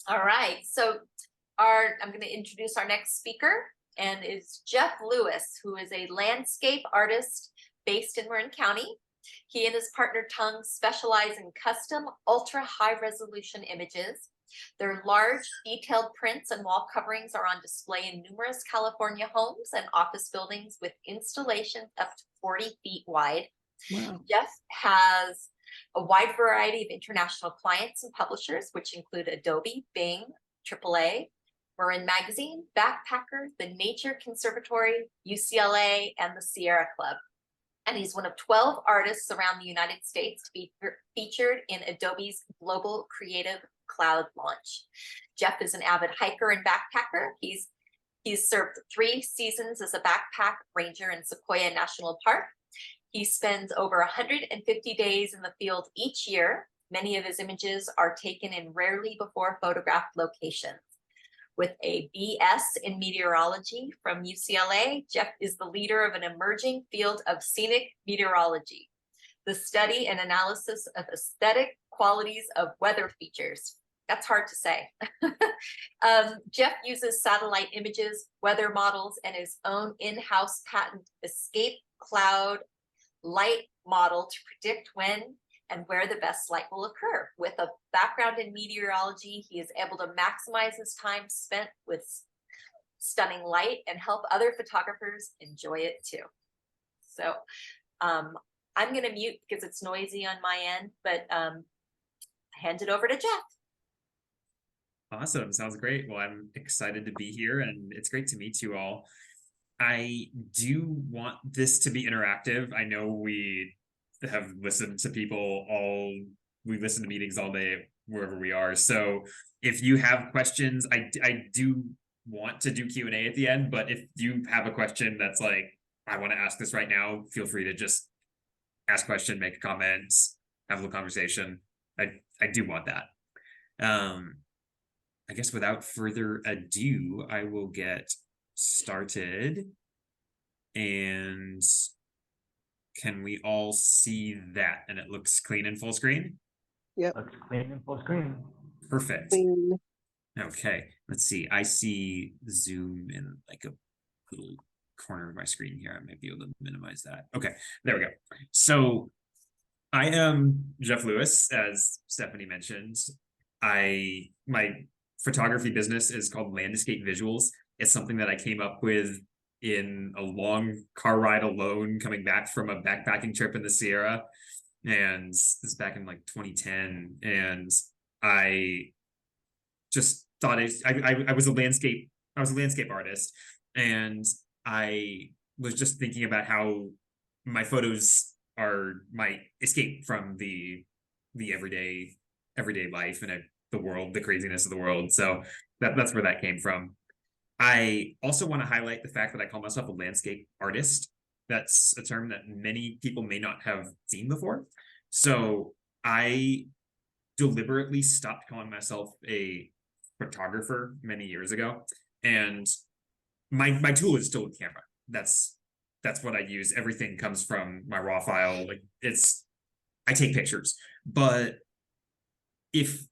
All right. So I'm going to introduce our next speaker, and is Jeff Lewis, who is a landscape artist based in Marin County. He and his partner Tung specialize in custom ultra high resolution images. Their large detailed prints and wall coverings are on display in numerous California homes and office buildings with installations up to 40 feet wide. Wow. Jeff has a wide variety of international clients and publishers, which include Adobe, Bing, AAA, Marin Magazine, Backpacker, the Nature Conservatory, UCLA, and the Sierra Club. And he's one of 12 artists around the United States to be featured in Adobe's Global Creative Cloud launch. Jeff is an avid hiker and backpacker. He's served 3 seasons as a backpack ranger in Sequoia National Park. He spends over 150 days in the field each year. Many of his images are taken in rarely before photographed locations. With a BS in meteorology from UCLA, Jeff is the leader of an emerging field of scenic meteorology, the study and analysis of aesthetic qualities of weather features. That's hard to say. Jeff uses satellite images, weather models, and his own in-house patent escape cloud light model to predict when and where the best light will occur. With a background in meteorology, he is able to maximize his time spent with stunning light and help other photographers enjoy it too. So I'm going to mute because it's noisy on my end, but hand it over to Jeff. Awesome. Sounds great. Well, I'm excited to be here, and it's great to meet you all. I do want this to be interactive. I know we have listened to we listen to meetings all day wherever we are. So if you have questions, I do want to do Q&A at the end, but if you have a question that's like, I want to ask this right now, feel free to just ask a question, make a comment, have a little conversation. I do want that. I guess without further ado, I will get started. And can we all see that? And it looks clean in full screen? Yep. Looks clean in full screen. Perfect. Clean. Okay, let's see. I see Zoom in like a little corner of my screen here. I might be able to minimize that. Okay, there we go. So I am Jeff Lewis, as Stephanie mentioned. My photography business is called Landscape Visuals. It's something that I came up with in a long car ride alone coming back from a backpacking trip in the Sierra. And this is back in like 2010. And I just thought I was a landscape artist. And I was just thinking about how my photos are my escape from the everyday life and the world, the craziness of the world. So that's where that came from. I also want to highlight the fact that I call myself a landscape artist. That's a term that many people may not have seen before. So I deliberately stopped calling myself a photographer many years ago. And my tool is still a camera. That's what I use. Everything comes from my raw file. Like I take pictures. But if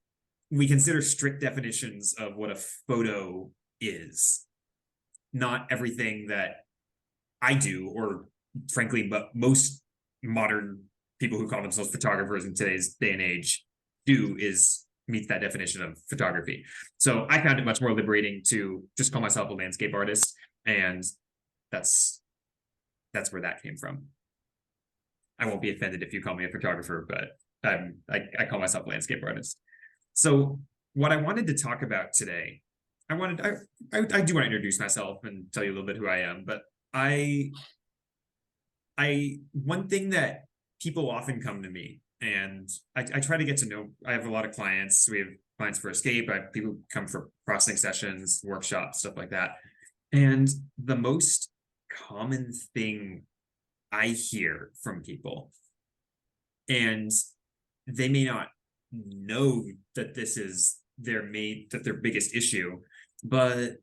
we consider strict definitions of what a photo is, not everything that I do, or frankly, but most modern people who call themselves photographers in today's day and age do, is meet that definition of photography. So I found it much more liberating to just call myself a landscape artist, and that's where that came from. I won't be offended if you call me a photographer, but I call myself a landscape artist. So what I wanted to talk about today, I do want to introduce myself and tell you a little bit who I am, but one thing that people often come to me, and I try to get to know, I have a lot of clients. We have clients for Escape. I have people who come for processing sessions, workshops, stuff like that. And the most common thing I hear from people, and they may not know that this is their biggest issue, but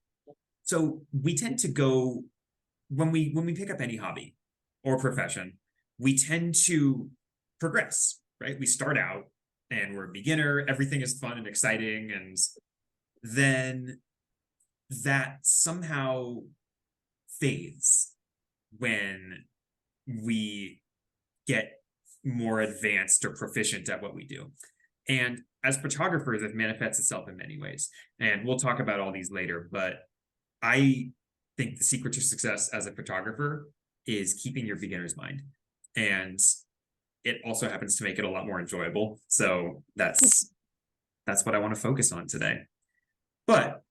so we tend to go, when we pick up any hobby or profession, we tend to progress, right? We start out and we're a beginner, everything is fun and exciting, and then that somehow fades when we get more advanced or proficient at what we do. And as photographers, it manifests itself in many ways. And we'll talk about all these later, but I think the secret to success as a photographer is keeping your beginner's mind. And it also happens to make it a lot more enjoyable. So that's what I want to focus on today. But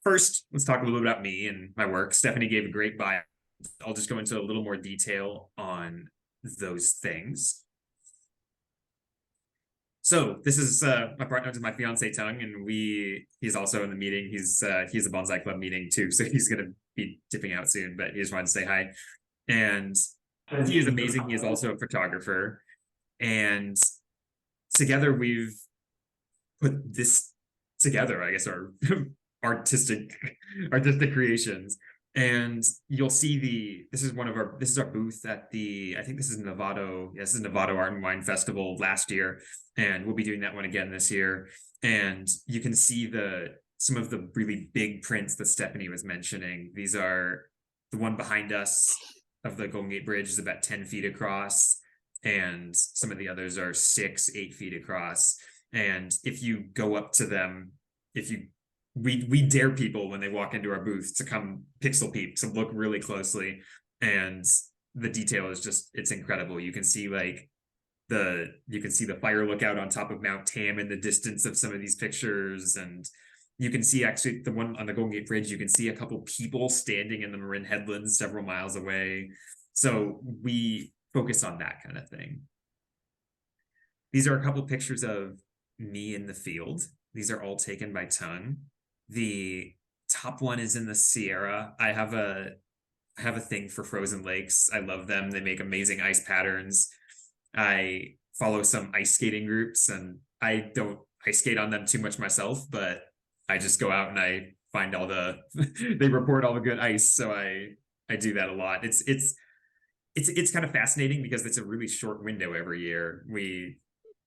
first, let's talk a little bit about me and my work. Stephanie gave a great bio. I'll just go into a little more detail on those things. So this is my partner, my fiance Tung, and he's also in the meeting. He's a Bonsai Club meeting too, so he's gonna be dipping out soon, but he just wanted to say hi. And he is amazing. He is also a photographer, and together we've put this together, I guess, our artistic creations. And you'll see this is our booth at the, I think this is Novato. Yes, this is Novato Art and Wine Festival last year, and we'll be doing that one again this year. And you can see some of the really big prints that Stephanie was mentioning. These are the one behind us of the Golden Gate Bridge is about 10 feet across, and some of the others are 6-8 feet across. And if you go up to them, we dare people when they walk into our booth to come pixel peep, to look really closely, and the detail is just, it's incredible. You can see the fire lookout on top of Mount Tam in the distance of some of these pictures, and you can see actually the one on the Golden Gate Bridge, you can see a couple people standing in the Marin Headlands several miles away. So we focus on that kind of thing. These are a couple pictures of me in the field. These are all taken by Tung. The top one is in the Sierra. I have a thing for frozen lakes. I love them. They make amazing ice patterns. I follow some ice skating groups, and I don't ice skate on them too much myself, but I just go out and I find all the they report all the good ice, so I do that a lot. It's kind of fascinating because it's a really short window every year.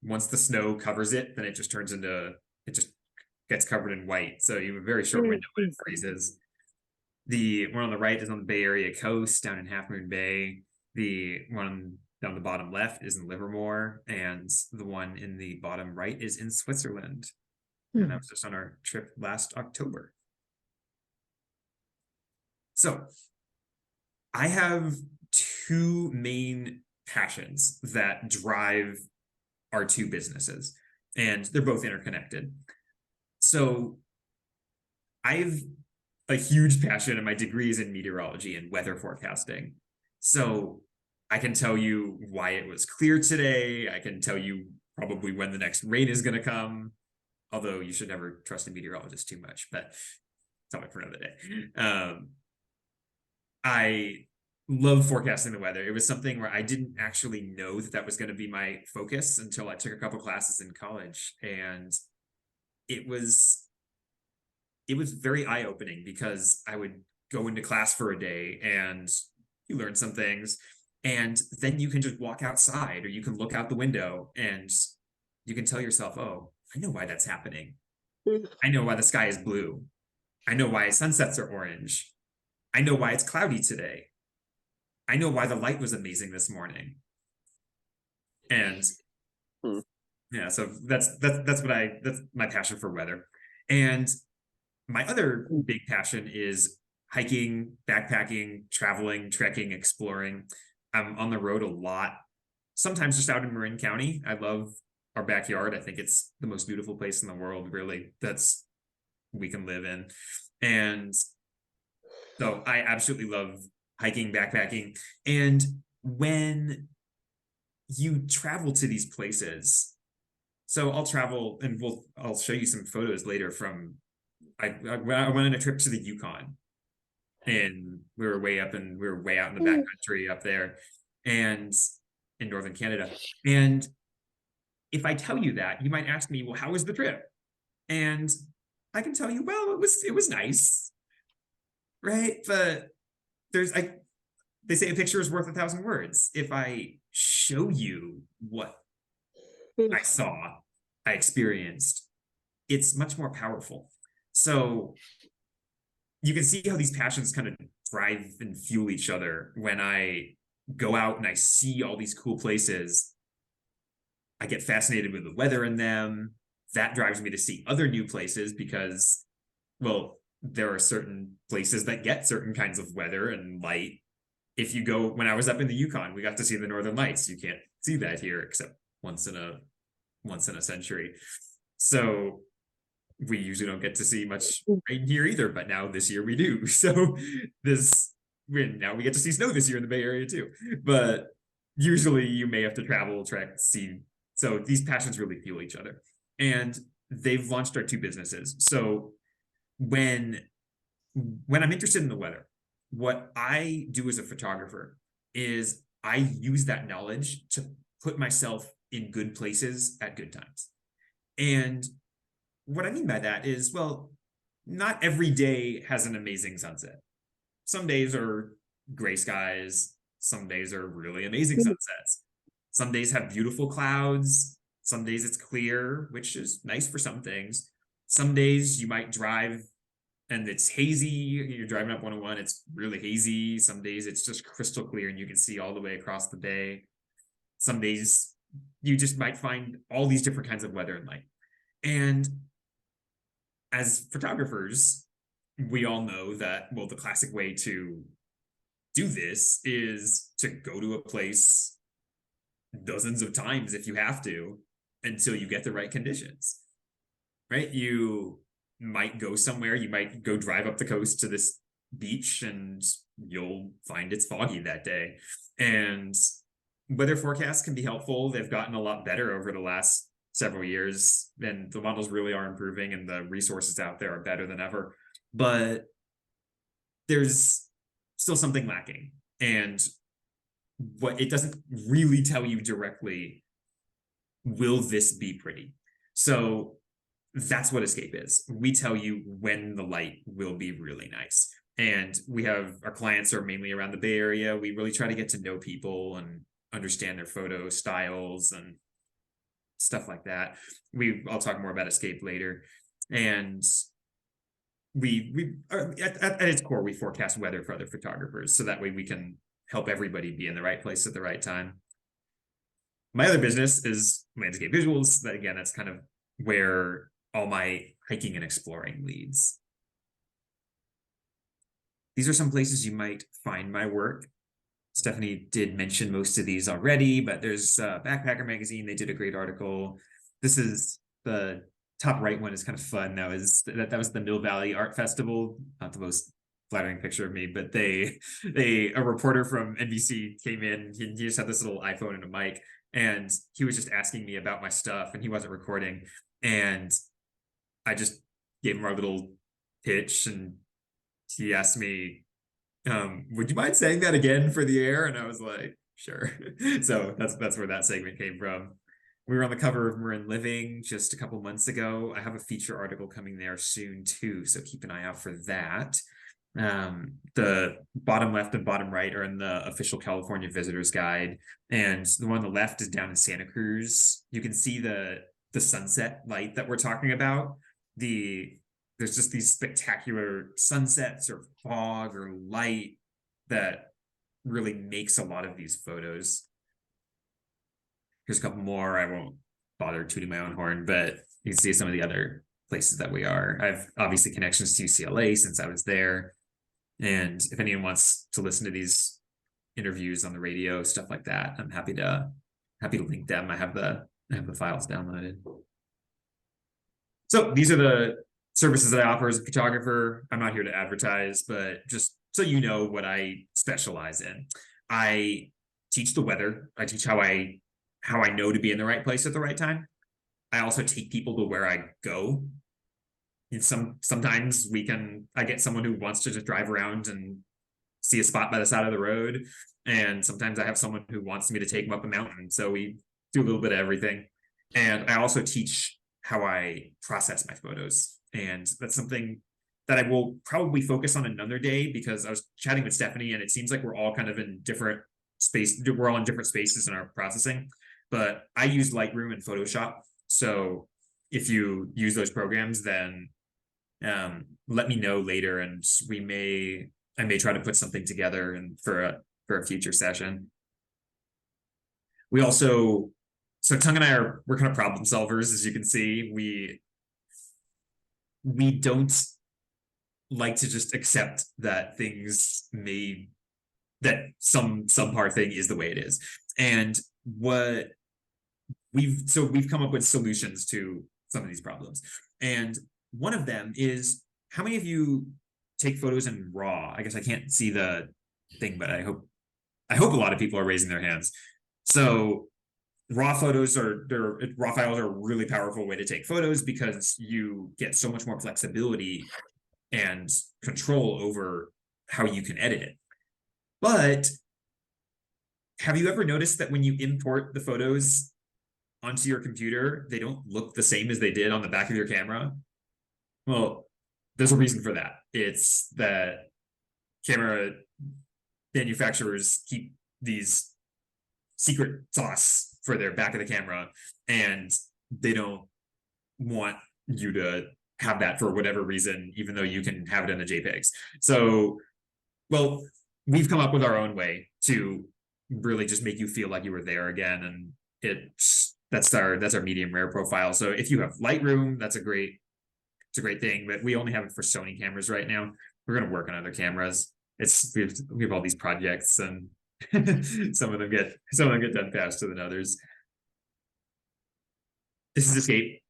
Once the snow covers it, then it just gets covered in white. So you have a very short window when it freezes. The one on the right is on the Bay Area coast down in Half Moon Bay. The one down the bottom left is in Livermore, and the one in the bottom right is in Switzerland. And that was just on our trip last October. So I have two main passions that drive our two businesses, and they're both interconnected. So I've a huge passion, and my degree is in meteorology and weather forecasting. So I can tell you why it was clear today. I can tell you probably when the next rain is going to come, although you should never trust a meteorologist too much, but topic for another day. I love forecasting the weather. It was something where I didn't actually know that was going to be my focus until I took a couple classes in college, and it was very eye-opening because I would go into class for a day and you learn some things, and then you can just walk outside, or you can look out the window and you can tell yourself, oh, I know why that's happening. I know why the sky is blue. I know why sunsets are orange. I know why it's cloudy today. I know why the light was amazing this morning. And yeah, so that's my passion for weather. And my other big passion is hiking, backpacking, traveling, trekking, exploring. I'm on the road a lot, sometimes just out in Marin County. I love our backyard. I think it's the most beautiful place in the world, really, we can live in. And so I absolutely love hiking, backpacking. And when you travel to these places, so I'll travel, and I'll show you some photos later from, I went on a trip to the Yukon, and we were way out in the backcountry up there, and in northern Canada. And if I tell you that, you might ask me, well, how was the trip? And I can tell you, well, it was nice, right? But they say a picture is worth 1,000 words. If I show you what I saw, I experienced, it's much more powerful. So you can see how these passions kind of drive and fuel each other. When I go out and I see all these cool places, I get fascinated with the weather in them. That drives me to see other new places because, well, there are certain places that get certain kinds of weather and light. If you go, when I was up in the Yukon, we got to see the Northern Lights. You can't see that here except once in a century. So we usually don't get to see much rain here either, but now this year we do. So now we get to see snow this year in the Bay Area too. But usually you may have to travel, trek, see. So these passions really fuel each other. And they've launched our two businesses. So when I'm interested in the weather, what I do as a photographer is I use that knowledge to put myself in good places at good times. And what I mean by that is, well, not every day has an amazing sunset. Some days are gray skies. Some days are really amazing sunsets. Some days have beautiful clouds. Some days it's clear, which is nice for some things. Some days you might drive and it's hazy. You're driving up 101, it's really hazy. Some days it's just crystal clear and you can see all the way across the bay. Some days you just might find all these different kinds of weather and light. And as photographers, we all know that, well, the classic way to do this is to go to a place dozens of times if you have to until you get the right conditions, right? You might go somewhere, you might go drive up the coast to this beach and you'll find it's foggy that day. And weather forecasts can be helpful. They've gotten a lot better over the last several years, and the models really are improving and the resources out there are better than ever. But there's still something lacking. And what it doesn't really tell you directly, will this be pretty? So that's what Escape is. We tell you when the light will be really nice. And we have, our clients are mainly around the Bay Area. We really try to get to know people and understand their photo styles and stuff like that. I'll talk more about Escape later. And we are, at its core, we forecast weather for other photographers, so that way we can help everybody be in the right place at the right time. My other business is Landscape Visuals. That, again, that's kind of where all my hiking and exploring leads. These are some places you might find my work. Stephanie did mention most of these already, but there's Backpacker Magazine. They did a great article. This is the top right one, is kind of fun. That was the Mill Valley Art Festival. Not the most flattering picture of me, but a reporter from NBC came in. He just had this little iPhone and a mic, and he was just asking me about my stuff, and he wasn't recording. And I just gave him our little pitch, and he asked me, would you mind saying that again for the air? And I was like, sure. So that's where that segment came from. We were on the cover of Marin Living just a couple months ago. I have a feature article coming there soon too, so keep an eye out for that. The bottom left and bottom right are in the official California Visitors Guide, and the one on the left is down in Santa Cruz. You can see the sunset light that we're talking about. There's just these spectacular sunsets or fog or light that really makes a lot of these photos. Here's a couple more. I won't bother tooting my own horn, but you can see some of the other places that we are. I've obviously connections to UCLA since I was there. And if anyone wants to listen to these interviews on the radio, stuff like that, I'm happy to link them. I have the files downloaded. So these are the services that I offer as a photographer. I'm not here to advertise, but just so you know what I specialize in. I teach the weather. I teach how I know to be in the right place at the right time. I also take people to where I go. And sometimes I get someone who wants to just drive around and see a spot by the side of the road. And sometimes I have someone who wants me to take them up a mountain. So we do a little bit of everything. And I also teach how I process my photos. And that's something that I will probably focus on another day, because I was chatting with Stephanie and it seems like we're all kind of in different space. We're all in different spaces in our processing, but I use Lightroom and Photoshop. So if you use those programs, then let me know later, and I may try to put something together and for a future session. We also, so Tung and I we're kind of problem solvers, as you can see. We don't like to just accept that that some subpar thing is the way it is. And what we've come up with solutions to some of these problems. And one of them is, how many of you take photos in RAW? I guess I can't see the thing, but I hope a lot of people are raising their hands. So raw files are a really powerful way to take photos because you get so much more flexibility and control over how you can edit it. But have you ever noticed that when you import the photos onto your computer, they don't look the same as they did on the back of your camera? Well, there's a reason for that. It's that camera manufacturers keep these secret sauce for their back of the camera, and they don't want you to have that for whatever reason, even though you can have it in the JPEGs. So, well, we've come up with our own way to really just make you feel like you were there again, and that's our medium rare profile. So if you have Lightroom, it's a great thing, but we only have it for Sony cameras right now. We're going to work on other cameras. We have all these projects, and some of them get done faster than others. This is Escape.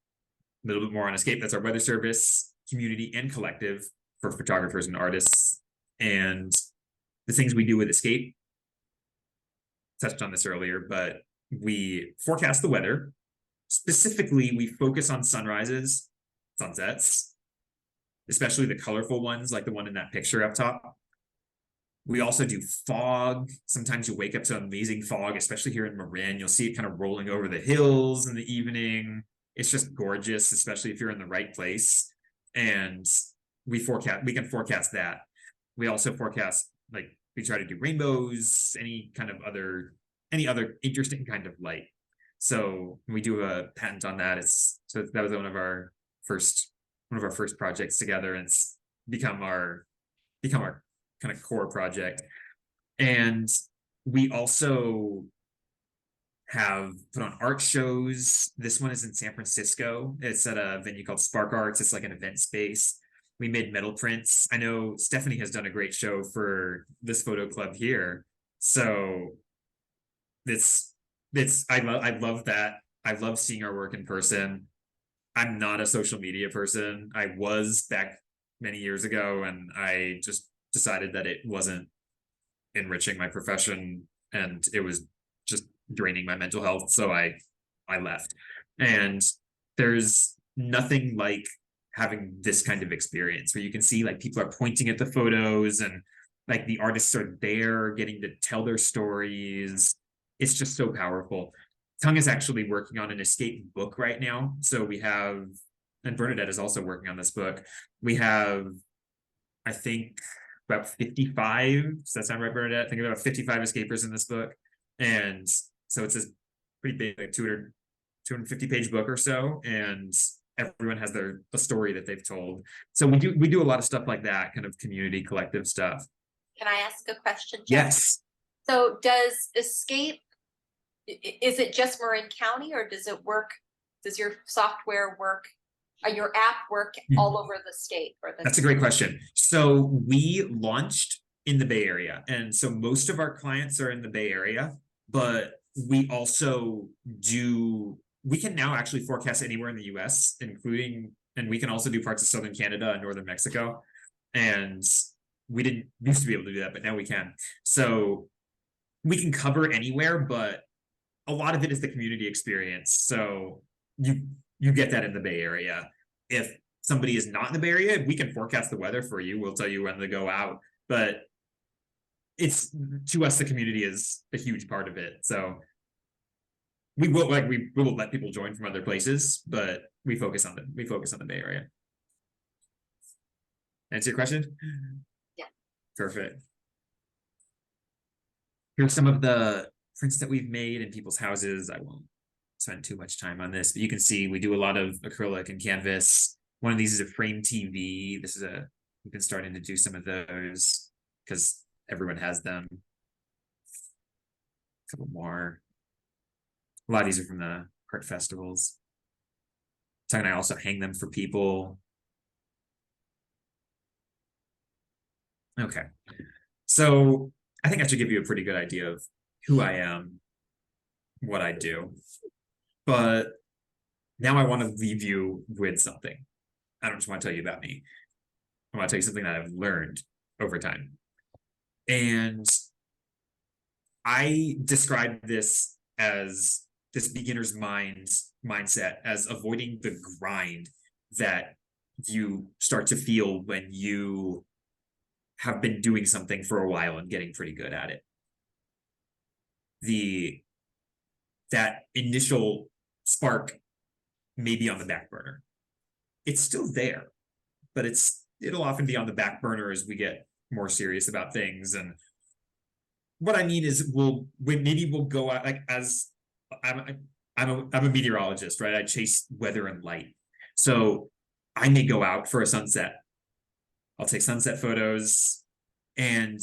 A little bit more on Escape. That's our weather service, community, and collective for photographers and artists. And the things we do with Escape, touched on this earlier, but we forecast the weather. Specifically, we focus on sunrises, sunsets, especially the colorful ones, like the one in that picture up top. We also do fog. Sometimes you wake up to amazing fog, especially here in Marin. You'll see it kind of rolling over the hills in the evening. It's just gorgeous, especially if you're in the right place. And we can forecast that. We also forecast, like, we try to do rainbows, any other interesting kind of light. So we do a patent on that. So that was one of our first projects together, and it's become our kind of core project. And we also have put on art shows. This one is in San Francisco. It's at a venue called Spark Arts. It's like an event space. We made metal prints. I know Stephanie has done a great show for this photo club here. So I love that. I love seeing our work in person. I'm not a social media person. I was back many years ago, and I just decided that it wasn't enriching my profession, and it was just draining my mental health. So I left. And there's nothing like having this kind of experience where you can see, like, people are pointing at the photos, and like the artists are there getting to tell their stories. It's just so powerful. Tung is actually working on an Escape book right now. So we have, and Bernadette is also working on this book. We have, I think, about 55. Does that sound right, Bernadette? I think about 55 escapers in this book. And so it's this pretty big, like 250 page book or so. And everyone has a story that they've told. So we do a lot of stuff like that, kind of community collective stuff. Can I ask a question, Jeff? Yes. So does Escape, is it just Marin County, or does your software work, or your app work all over the state? That's a great question. So we launched in the Bay Area, and so most of our clients are in the Bay Area, but we also we can now actually forecast anywhere in the US, and we can also do parts of Southern Canada and Northern Mexico. And we didn't used to be able to do that, but now we can. So we can cover anywhere, but a lot of it is the community experience. So you get that in the Bay Area. If somebody is not in the Bay Area, we can forecast the weather for you. We'll tell you when to go out, but to us, the community is a huge part of it. So we will let people join from other places, but we focus on the Bay Area. Answer your question? Yeah. Perfect. Here's some of the prints that we've made in people's houses. I won't spend too much time on this, but you can see we do a lot of acrylic and canvas. One of these is a frame TV. We've been starting to do some of those because everyone has them. A couple more. A lot of these are from the art festivals. Tug and I also hang them for people. Okay. So I think I should give you a pretty good idea of who I am, what I do. But now I want to leave you with something. I don't just want to tell you about me. I want to tell you something that I've learned over time. And I describe this as this beginner's mindset as avoiding the grind that you start to feel when you have been doing something for a while and getting pretty good at it. That initial spark may be on the back burner. It's still there, but it'll often be on the back burner as we get more serious about things. And what I mean is maybe we'll go out, like, as I'm a meteorologist, right? I chase weather and light. So I may go out for a sunset. I'll take sunset photos, and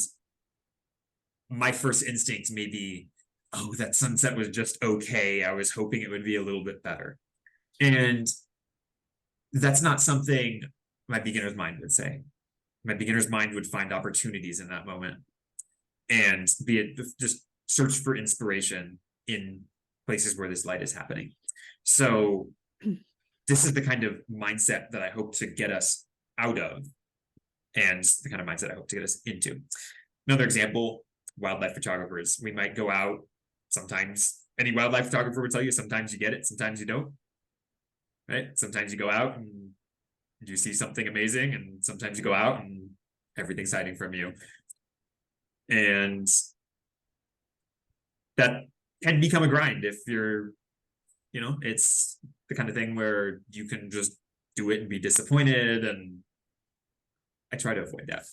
my first instinct may be, oh, that sunset was just okay. I was hoping it would be a little bit better. And that's not something my beginner's mind would say. My beginner's mind would find opportunities in that moment and just search for inspiration in places where this light is happening. So this is the kind of mindset that I hope to get us out of, and the kind of mindset I hope to get us into. Another example, wildlife photographers. We might go out sometimes. Any wildlife photographer would tell you sometimes you get it, sometimes you don't. Right? Sometimes you go out and you see something amazing, and sometimes you go out and everything's hiding from you. And that can become a grind if you're, it's the kind of thing where you can just do it and be disappointed, and I try to avoid that.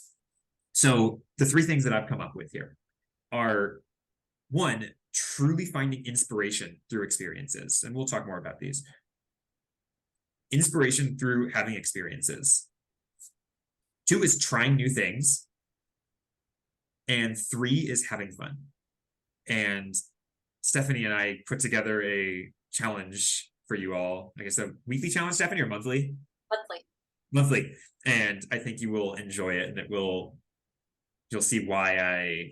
So the three things that I've come up with here are, one, truly finding inspiration through experiences, and we'll talk more about these. Inspiration through having experiences. Two is trying new things. And three is having fun. And Stephanie and I put together a challenge for you all. I guess a weekly challenge, Stephanie, or monthly? Monthly. And I think you will enjoy it, and you'll see why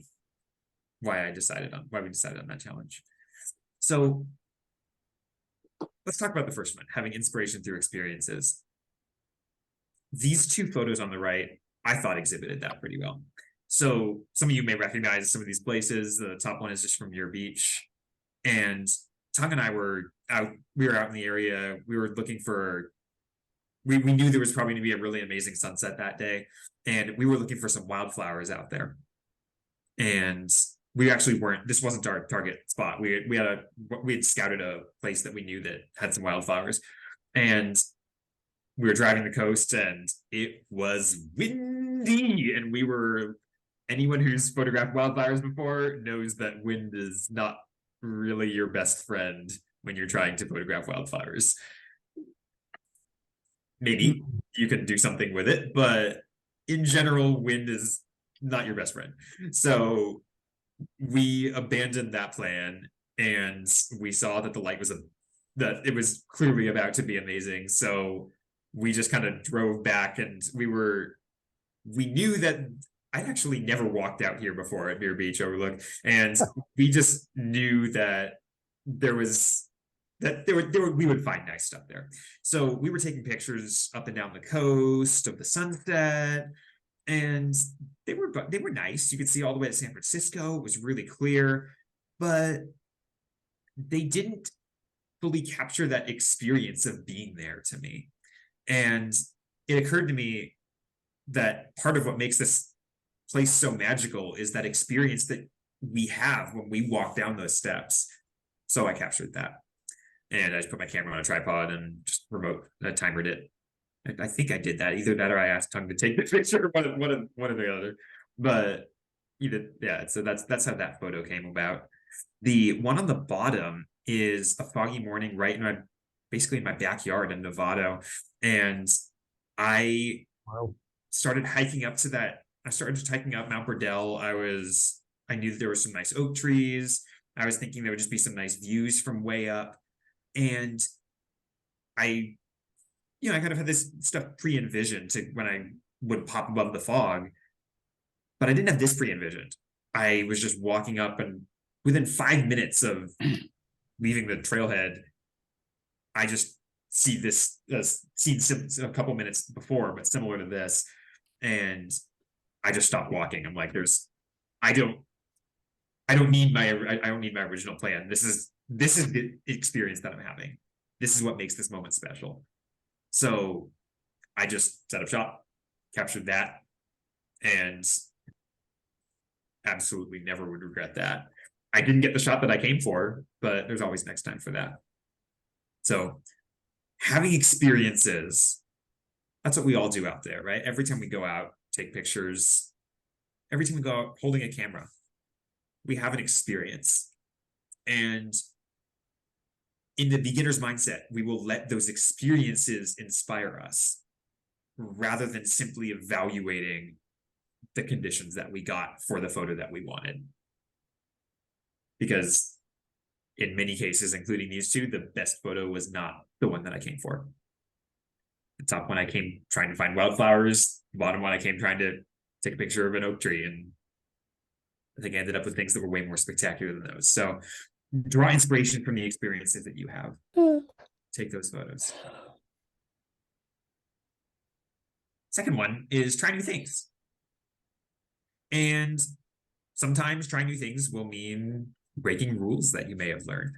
we decided on that challenge. So let's talk about the first one, having inspiration through experiences. These two photos on the right, I thought exhibited that pretty well. So some of you may recognize some of these places. The top one is just from Muir Beach. And Tong and I were out in the area. We were looking for, we knew there was probably going to be a really amazing sunset that day. And we were looking for some wildflowers out there. And we actually weren't, this wasn't our target spot. We had scouted a place that we knew that had some wildflowers. And we were driving the coast, and it was windy, and anyone who's photographed wildflowers before knows that wind is not really your best friend when you're trying to photograph wildflowers. Maybe you can do something with it, but in general, wind is not your best friend. So we abandoned that plan, and we saw that the light that it was clearly about to be amazing. So we just kind of drove back, and we knew that I'd actually never walked out here before at Muir Beach Overlook, and we just knew that we would find nice stuff there. So we were taking pictures up and down the coast of the sunset, and they were nice. You could see all the way to San Francisco. It was really clear, but they didn't fully capture that experience of being there to me. And it occurred to me that part of what makes this place so magical is that experience that we have when we walk down those steps. So I captured that, and I just put my camera on a tripod and just timered it. I think I did that. Either that or I asked Tung to take the picture, one or the other. But so that's how that photo came about. The one on the bottom is a foggy morning right in basically in my backyard in Novato. And I Wow. started hiking up to that. I started hiking up Mount Burdell. I knew that there were some nice oak trees. I was thinking there would just be some nice views from way up. And I kind of had this stuff pre-envisioned to when I would pop above the fog, but I didn't have this pre-envisioned. I was just walking up, and within 5 minutes of leaving the trailhead, I just see this seen a couple minutes before, but similar to this, and I just stopped walking. I'm like, I don't need my original plan. This is the experience that I'm having. This is what makes this moment special. So I just set up shop, captured that, and absolutely never would regret that. I didn't get the shot that I came for, but there's always next time for that. So having experiences, that's what we all do out there, right? Every time we go out, take pictures, every time we go out holding a camera, we have an experience. And in the beginner's mindset, we will let those experiences inspire us rather than simply evaluating the conditions that we got for the photo that we wanted. Because in many cases, including these two, the best photo was not the one that I came for. The top one I came trying to find wildflowers, the bottom one I came trying to take a picture of an oak tree, and I think I ended up with things that were way more spectacular than those. So draw inspiration from the experiences that you have. Take those photos. Second one is try new things. And sometimes trying new things will mean breaking rules that you may have learned.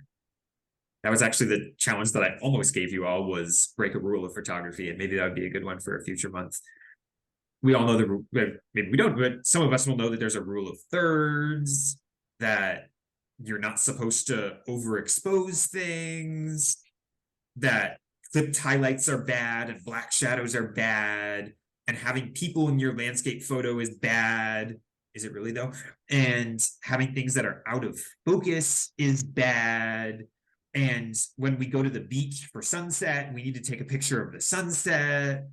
That was actually the challenge that I almost gave you all, was break a rule of photography, and maybe that would be a good one for a future month. We all know the rule, maybe we don't, but some of us will know that there's a rule of thirds, that you're not supposed to overexpose things, that clipped highlights are bad and black shadows are bad, and having people in your landscape photo is bad. Is it really though? And having things that are out of focus is bad. And when we go to the beach for sunset, we need to take a picture of the sunset.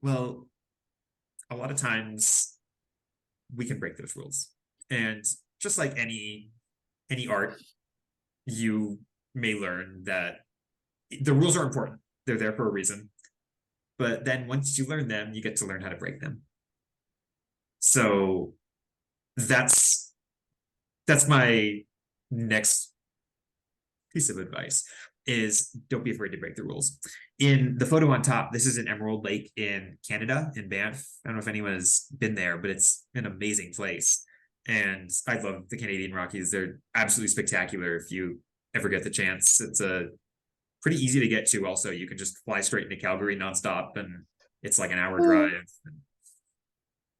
Well, a lot of times we can break those rules. And just like any art, you may learn that the rules are important. They're there for a reason. But then once you learn them, you get to learn how to break them. So that's my next piece of advice, is don't be afraid to break the rules. In the photo on top, this is an Emerald Lake in Canada, in Banff. I don't know if anyone has been there, but it's an amazing place. And I love the Canadian Rockies. They're absolutely spectacular if you ever get the chance. It's pretty easy to get to also. You can just fly straight into Calgary nonstop, and it's like an hour drive.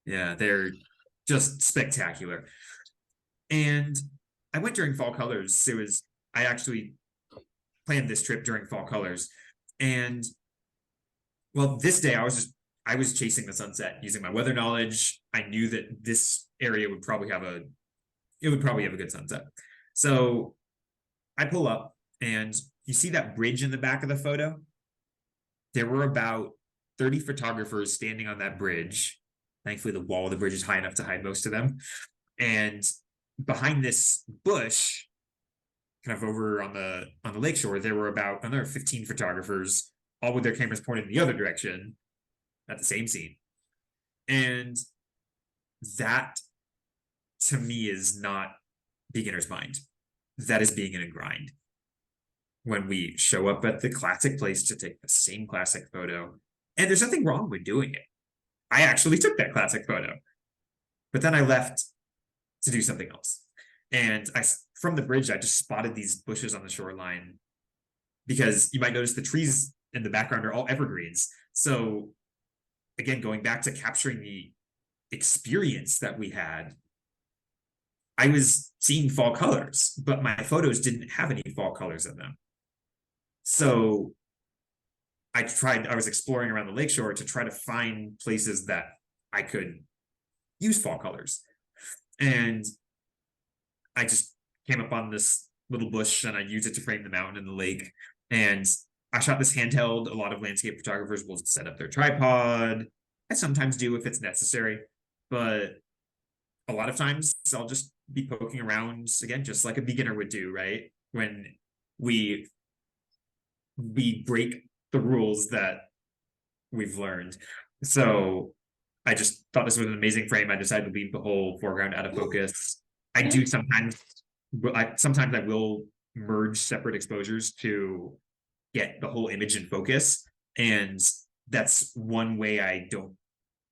Yeah, they're just spectacular. And I went during fall colors. I actually planned this trip during fall colors. And well, this day I was chasing the sunset using my weather knowledge. I knew that this area would probably have a good sunset. So I pull up, and you see that bridge in the back of the photo? There were about 30 photographers standing on that bridge. Thankfully, the wall of the bridge is high enough to hide most of them. And behind this bush, kind of over on the lakeshore, there were about another 15 photographers, all with their cameras pointed in the other direction at the same scene. And that, to me, is not beginner's mind. That is being in a grind. When we show up at the classic place to take the same classic photo, and there's nothing wrong with doing it. I actually took that classic photo, but then I left to do something else. And from the bridge, I just spotted these bushes on the shoreline, because you might notice the trees in the background are all evergreens. So again, going back to capturing the experience that we had, I was seeing fall colors, but my photos didn't have any fall colors in them. So I was exploring around the lakeshore to try to find places that I could use fall colors. And I just came up on this little bush, and I used it to frame the mountain and the lake. And I shot this handheld. A lot of landscape photographers will set up their tripod. I sometimes do if it's necessary, but a lot of times I'll just be poking around again, just like a beginner would do, right? When we break the rules that we've learned. So I just thought this was an amazing frame. I decided to leave the whole foreground out of focus. I do sometimes, sometimes I will merge separate exposures to get the whole image in focus. And that's one way I don't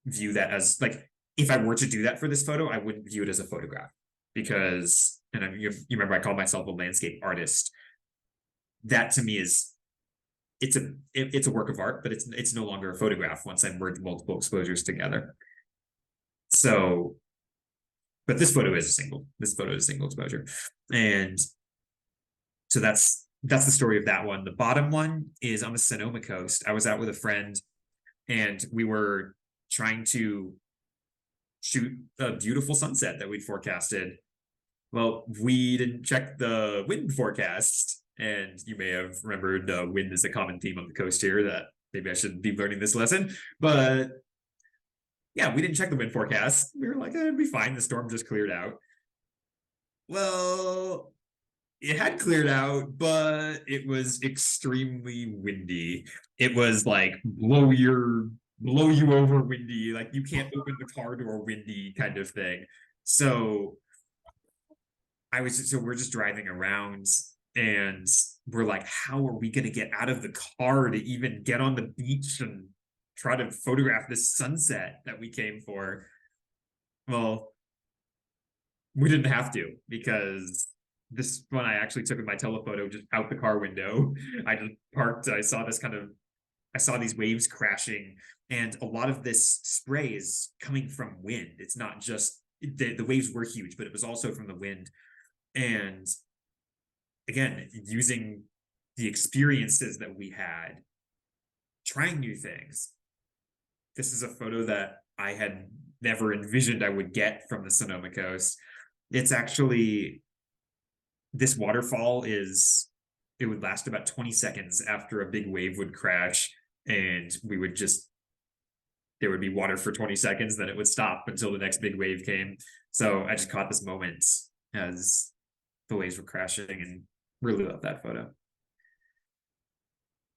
view that as like, if I were to do that for this photo, I wouldn't view it as a photograph because, and you remember I call myself a landscape artist. That to me is, it's a work of art, but it's no longer a photograph once I merge multiple exposures together. So, but this photo is a single exposure. And so that's the story of that one. The bottom one is on the Sonoma coast. I was out with a friend and we were trying to shoot a beautiful sunset that we'd forecasted. Well, we didn't check the wind forecast. And you may have remembered wind is a common theme on the coast here that maybe I should be learning this lesson. But yeah, we didn't check the wind forecast. We were like, it'd be fine. The storm just cleared out. Well, it had cleared out, but it was extremely windy. It was like blow you over windy, like you can't open the car door windy kind of thing. So we're just driving around and we're like, how are we going to get out of the car to even get on the beach and try to photograph this sunset that we came for? Well, we didn't have to because this one I actually took with my telephoto just out the car window. I just parked. I saw these waves crashing, and a lot of this spray is coming from wind. It's not just the waves were huge, but it was also from the wind. And again, using the experiences that we had, trying new things. This is a photo that I had never envisioned I would get from the Sonoma coast. It's actually, this waterfall it would last about 20 seconds after a big wave would crash, and there would be water for 20 seconds, then it would stop until the next big wave came. So I just caught this moment as the waves were crashing and really love that photo.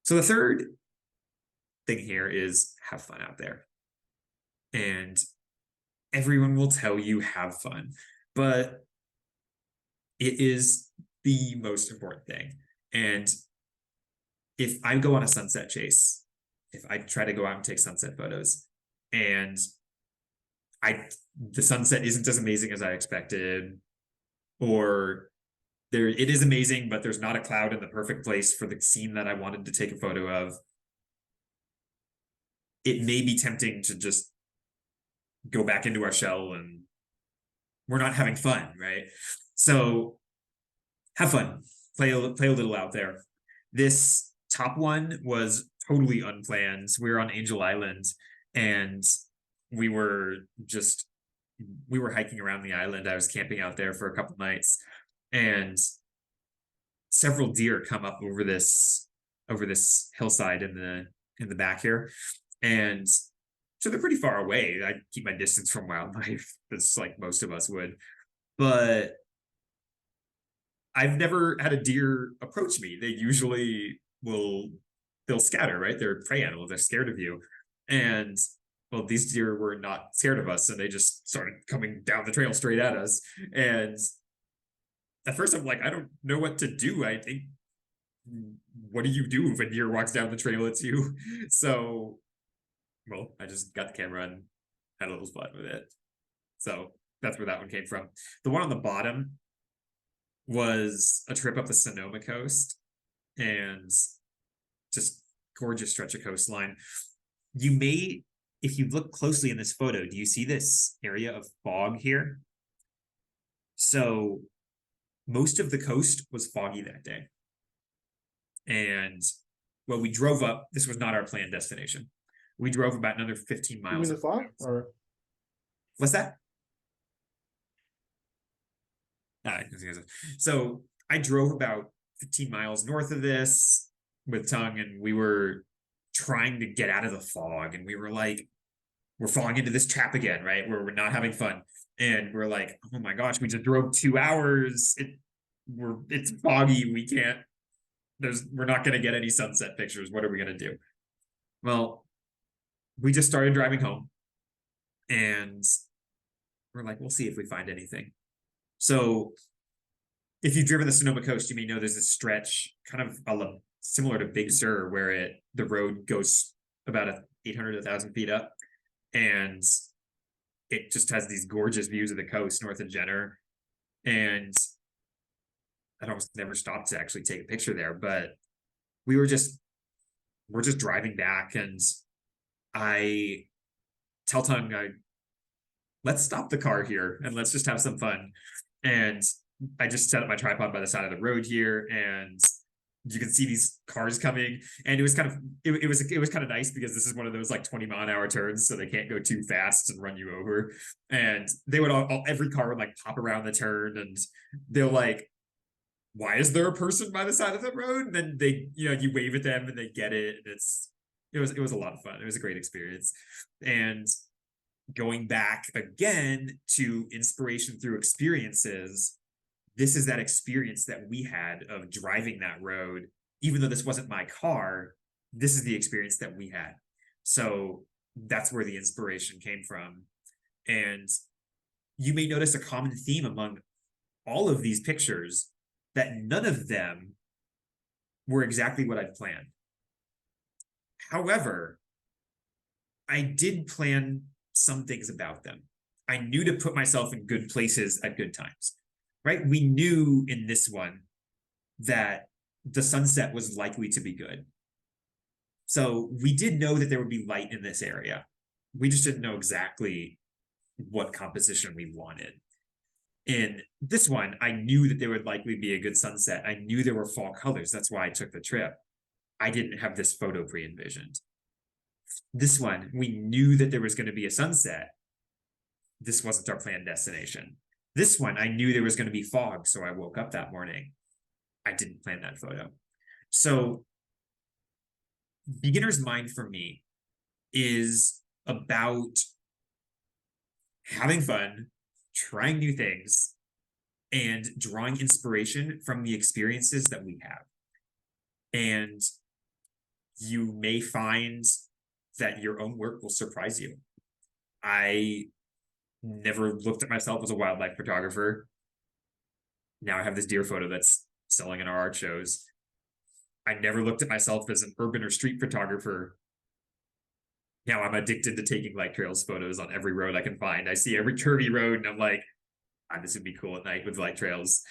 So the third thing here is have fun out there. And everyone will tell you have fun, but it is the most important thing. And if I go on a sunset chase, if I try to go out and take sunset photos and the sunset isn't as amazing as I expected, or it is amazing, but there's not a cloud in the perfect place for the scene that I wanted to take a photo of, it may be tempting to just go back into our shell and we're not having fun, right? So have fun, play a little out there. This top one was totally unplanned. We were on Angel Island and we were hiking around the island. I was camping out there for a couple nights, and several deer come up over this hillside in the back here. And so they're pretty far away. I keep my distance from wildlife, just like most of us would. But I've never had a deer approach me. They usually they'll scatter, right? They're prey animals. They're scared of you. And well, these deer were not scared of us, and they just started coming down the trail straight at us. And at first I'm like, I don't know what to do. I think, what do you do if a deer walks down the trail at you? So, well, I just got the camera and had a little fun with it. So that's where that one came from. The one on the bottom was a trip up the Sonoma coast, and just gorgeous stretch of coastline. You may, if you look closely in this photo, do you see this area of fog here? So most of the coast was foggy that day. And well, we drove up. This was not our planned destination. We drove about another 15 miles. You mean the fog? Or what's that? So I drove about 15 miles north of this. with Tongue, and we were trying to get out of the fog, and we were like, we're falling into this trap again, right? Where we're not having fun. And we're like, oh my gosh, we just drove 2 hours. It's foggy. We can't, we're not gonna get any sunset pictures. What are we gonna do? Well, we just started driving home, and we're like, we'll see if we find anything. So if you've driven the Sonoma coast, you may know there's a stretch kind of similar to Big Sur, where the road goes about 800 1,000 feet up, and it just has these gorgeous views of the coast north of Jenner. And I'd almost never stopped to actually take a picture there, but we're just driving back, and I tell Tongue, let's stop the car here and let's just have some fun. And I just set up my tripod by the side of the road here, and you can see these cars coming, and it was kind of nice because this is one of those like 20-mile-an-hour turns, so they can't go too fast and run you over. And they would every car would like pop around the turn, and they're like, why is there a person by the side of the road? And then they, you wave at them and they get it. And it was a lot of fun. It was a great experience. And going back again to inspiration through experiences, this is that experience that we had of driving that road. Even though this wasn't my car, this is the experience that we had. So that's where the inspiration came from. And you may notice a common theme among all of these pictures, that none of them were exactly what I'd planned. However, I did plan some things about them. I knew to put myself in good places at good times, right? We knew in this one that the sunset was likely to be good. So we did know that there would be light in this area. We just didn't know exactly what composition we wanted. In this one, I knew that there would likely be a good sunset. I knew there were fall colors. That's why I took the trip. I didn't have this photo pre-envisioned. This one, we knew that there was going to be a sunset. This wasn't our planned destination. This one, I knew there was going to be fog, so I woke up that morning. I didn't plan that photo. So beginner's mind for me is about having fun, trying new things, and drawing inspiration from the experiences that we have. And you may find that your own work will surprise you. I never looked at myself as a wildlife photographer. Now I have this deer photo that's selling in our art shows. I never looked at myself as an urban or street photographer. Now I'm addicted to taking light trails photos on every road I can find. I see every curvy road and I'm like, this would be cool at night with light trails.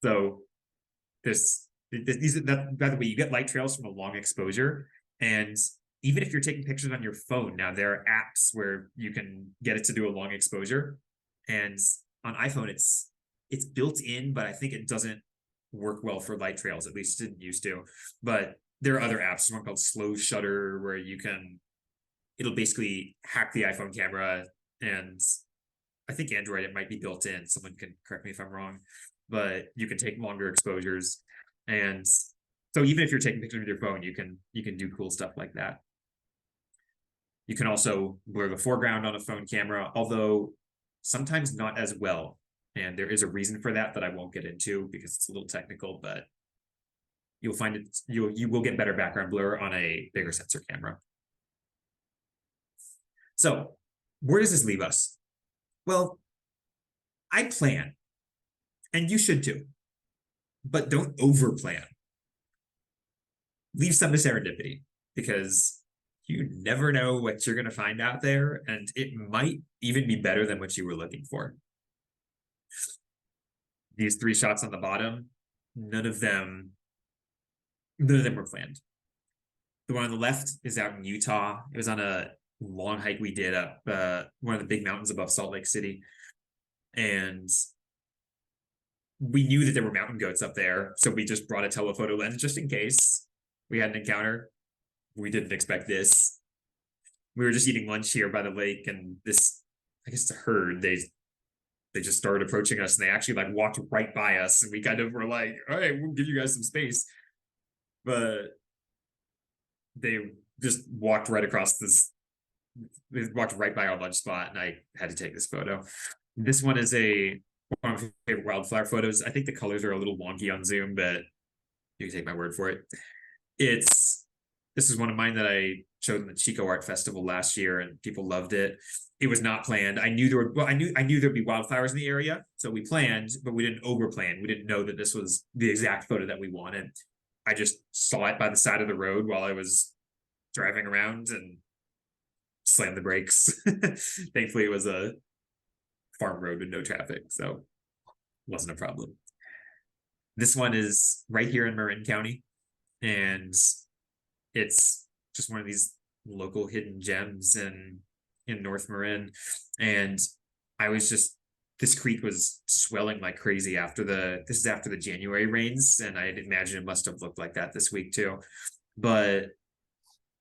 So by the way, you get light trails from a long exposure. And even if you're taking pictures on your phone, now there are apps where you can get it to do a long exposure. And on iPhone, it's built in, but I think it doesn't work well for light trails, at least it didn't used to. But there are other apps, one called Slow Shutter, where it'll basically hack the iPhone camera, and I think Android, it might be built in. Someone can correct me if I'm wrong, but you can take longer exposures. And so even if you're taking pictures with your phone, you can do cool stuff like that. You can also blur the foreground on a phone camera, although sometimes not as well. And there is a reason for that I won't get into because it's a little technical, but you'll find you will get better background blur on a bigger sensor camera. So where does this leave us? Well, I plan, and you should too, but don't over plan. Leave some to serendipity, because you never know what you're going to find out there, and it might even be better than what you were looking for. These 3 shots on the bottom, none of them were planned. The one on the left is out in Utah. It was on a long hike we did up one of the big mountains above Salt Lake City. And we knew that there were mountain goats up there, so we just brought a telephoto lens just in case we had an encounter. We didn't expect this. We were just eating lunch here by the lake, and this, I guess, it's a herd. They just started approaching us, and they actually like walked right by us, and we kind of were like, all right, we'll give you guys some space. But they just walked right across this, they walked right by our lunch spot, and I had to take this photo. This one is one of my favorite wildflower photos. I think the colors are a little wonky on Zoom, but you can take my word for it. This is one of mine that I showed in the Chico Art Festival last year, and people loved it. It was not planned. I knew I knew there'd be wildflowers in the area, so we planned, but we didn't over plan. We didn't know that this was the exact photo that we wanted. I just saw it by the side of the road while I was driving around and slammed the brakes. Thankfully, it was a farm road with no traffic, so it wasn't a problem. This one is right here in Marin County, and it's just one of these local hidden gems in North Marin. And I was just, this creek was swelling like crazy after this is after the January rains, and I'd imagine it must have looked like that this week too. But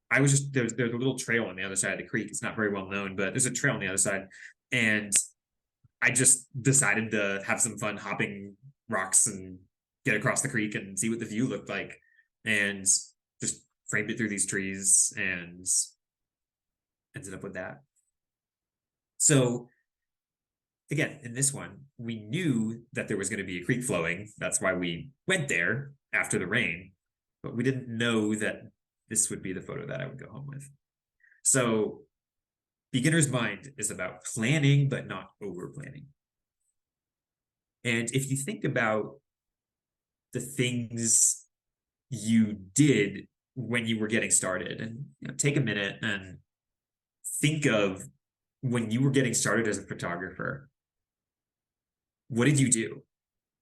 I was just, there's a little trail on the other side of the creek. It's not very well known, but there's a trail on the other side. And I just decided to have some fun hopping rocks and get across the creek and see what the view looked like. And just framed it through these trees and ended up with that. So again, in this one, we knew that there was going to be a creek flowing. That's why we went there after the rain, but we didn't know that this would be the photo that I would go home with. So beginner's mind is about planning, but not over planning. And if you think about the things you did when you were getting started, and take a minute and think of when you were getting started as a photographer, what did you do?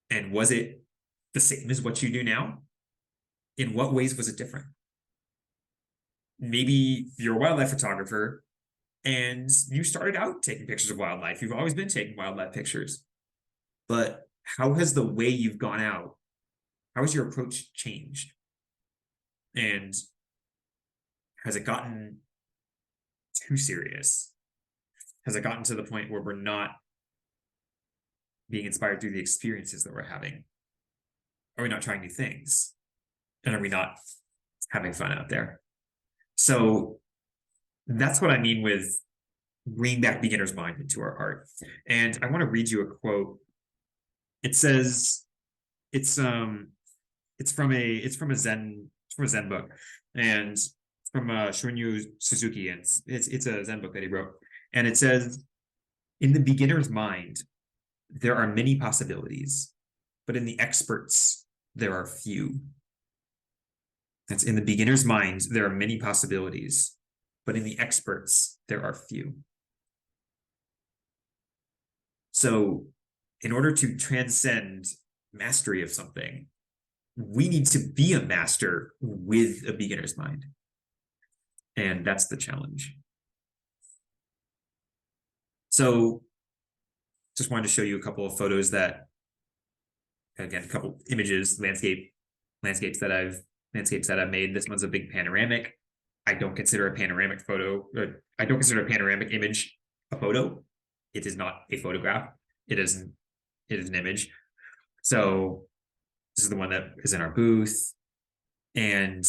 And was it the same as what you do now? In what ways was it different? Maybe you're a wildlife photographer and you started out taking pictures of wildlife. You've always been taking wildlife pictures. But how has the way you've gone out, how has your approach changed? And has it gotten too serious? Has it gotten to the point where we're not being inspired through the experiences that we're having? Are we not trying new things? And are we not having fun out there? So that's what I mean with bringing back beginner's mind into our art. And I want to read you a quote. It says, it's from a Zen book, and it's from Shunryu Suzuki, and it's a Zen book that he wrote. And it says, in the beginner's mind, there are many possibilities, but in the experts, there are few. That's in the beginner's mind, there are many possibilities, but in the experts, there are few. So in order to transcend mastery of something, we need to be a master with a beginner's mind. And that's the challenge. So just wanted to show you a couple of photos that, again, a couple images, landscapes that I've made. This one's a big panoramic. I don't consider a panoramic photo, or I don't consider a panoramic image a photo. It is not a photograph. It is an image. So this is the one that is in our booth. And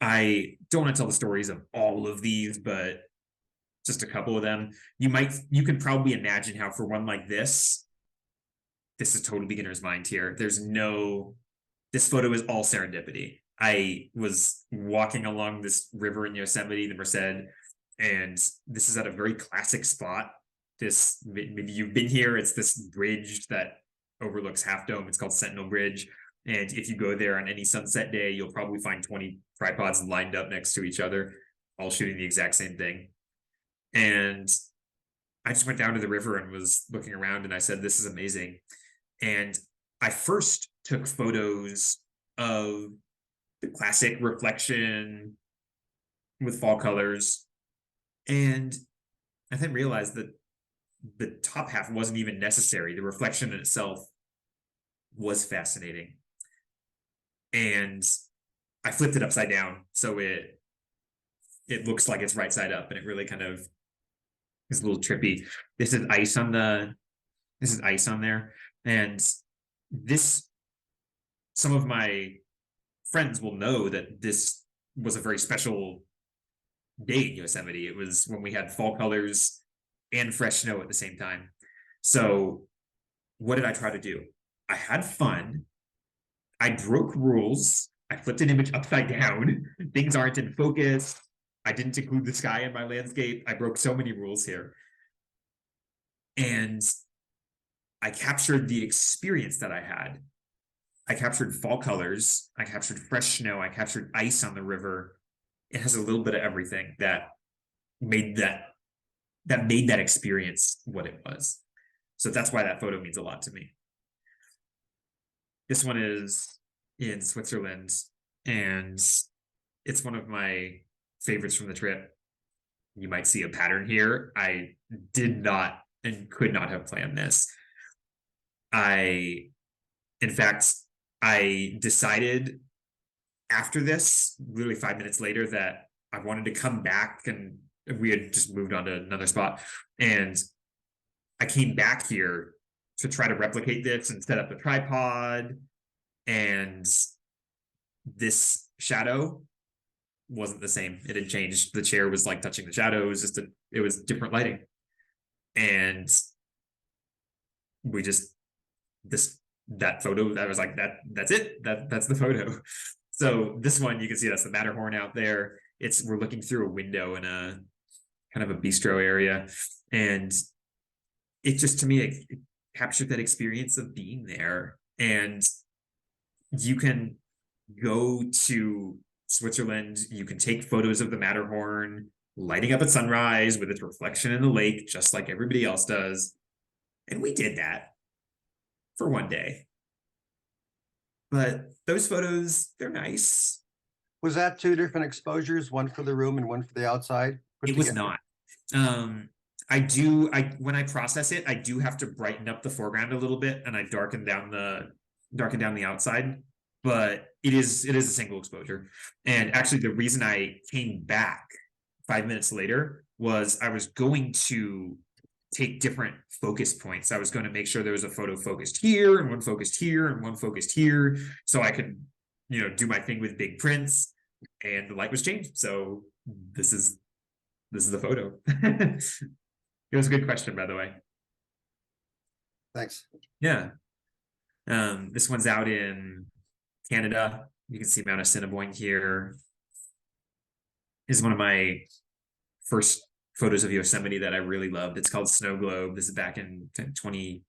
I don't want to tell the stories of all of these, but just a couple of them. You can probably imagine how for one like this is total beginner's mind here. This photo is all serendipity. I was walking along this river in Yosemite, the Merced, and this is at a very classic spot. Maybe you've been here. It's this bridge that overlooks Half Dome. It's called Sentinel Bridge. And if you go there on any sunset day, you'll probably find 20 tripods lined up next to each other, all shooting the exact same thing. And I just went down to the river and was looking around, and I said, this is amazing. And I first took photos of the classic reflection with fall colors. And I then realized that the top half wasn't even necessary. The reflection in itself was fascinating. And I flipped it upside down, so it looks like it's right side up, and it really kind of is a little trippy. This is ice on there. And some of my friends will know that this was a very special day in Yosemite. It was when we had fall colors and fresh snow at the same time. So what did I try to do? I had fun. I broke rules. I flipped an image upside down. Things aren't in focus. I didn't include the sky in my landscape. I broke so many rules here. And I captured the experience that I had. I captured fall colors. I captured fresh snow. I captured ice on the river. It has a little bit of everything that made that experience what it was. So that's why that photo means a lot to me. This one is in Switzerland, and it's one of my favorites from the trip. You might see a pattern here. I did not and could not have planned this. In fact, I decided after this, literally 5 minutes later, that I wanted to come back, and we had just moved on to another spot. And I came back here to try to replicate this and set up the tripod. And this shadow wasn't the same. It had changed. The chair was like touching the shadow. It was just it was different lighting. And we just, that photo, I was like, that's it. That's the photo. So this one, you can see that's the Matterhorn out there. We're looking through a window in a kind of a bistro area. And it just, to me, it captured that experience of being there. And you can go to Switzerland, you can take photos of the Matterhorn lighting up at sunrise with its reflection in the lake, just like everybody else does. And we did that for one day. But those photos, they're nice. Was that two different exposures, one for the room and one for the outside? It was not. When I process it, I do have to brighten up the foreground a little bit, and I darken down the outside, but it is a single exposure. And actually, the reason I came back 5 minutes later was I was going to take different focus points. I was going to make sure there was a photo focused here and one focused here and one focused here, so I could, do my thing with big prints. And the light was changed, so this is the photo. It was a good question, by the way. Thanks. Yeah. This one's out in Canada. You can see Mount Assiniboine here. This is one of my first photos of Yosemite that I really loved. It's called Snow Globe. This is back in 2012,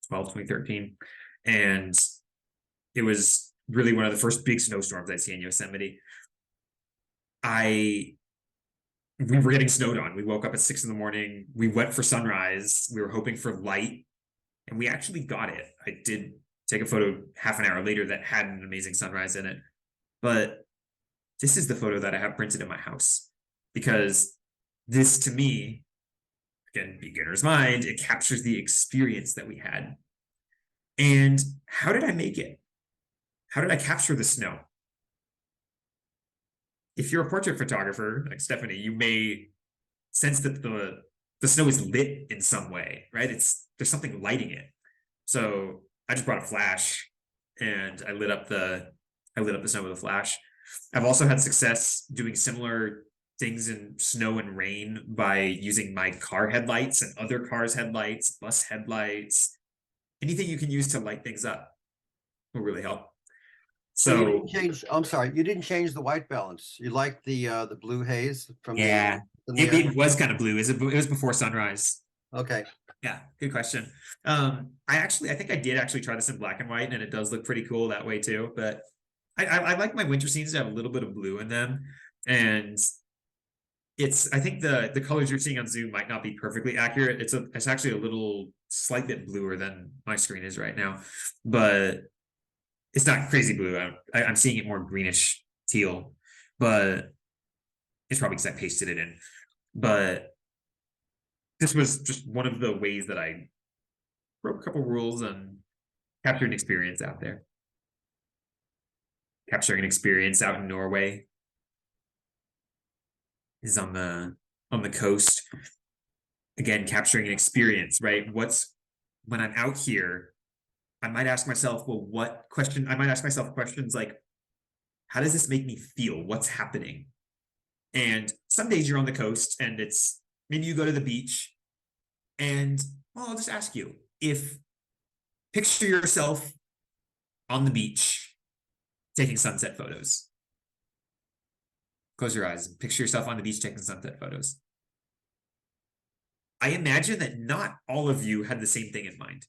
2013. And it was really one of the first big snowstorms I'd seen in Yosemite. We were getting snowed on. We woke up at 6 a.m. We went for sunrise. We were hoping for light, and we actually got it. I did take a photo half an hour later that had an amazing sunrise in it. But this is the photo that I have printed in my house, because this, to me, again, beginner's mind, it captures the experience that we had. And how did I make it? How did I capture the snow? If you're a portrait photographer like Stephanie, you may sense that the snow is lit in some way, right? There's something lighting it. So I just brought a flash and I lit up the snow with a flash. I've also had success doing similar things in snow and rain by using my car headlights and other cars' headlights, bus headlights, anything you can use to light things up will really help. So I'm sorry, you didn't change the white balance. You liked the blue haze from it was kind of blue. It was before sunrise. Okay. Yeah, good question. I think I did actually try this in black and white, and it does look pretty cool that way too. But I like my winter scenes to have a little bit of blue in them, and I think the colors you're seeing on Zoom might not be perfectly accurate. It's actually a little slight bit bluer than my screen is right now, but it's not crazy blue. I'm seeing it more greenish teal, but it's probably because I pasted it in. But this was just one of the ways that I broke a couple rules and captured an experience out there. Capturing an experience out in Norway is on the coast. Again, capturing an experience, right? When I'm out here, I might ask myself, questions like, how does this make me feel? What's happening? And some days you're on the coast and it's maybe you go to the beach and well, I'll just ask you if picture yourself on the beach taking sunset photos. Close your eyes and picture yourself on the beach taking sunset photos. I imagine that not all of you had the same thing in mind.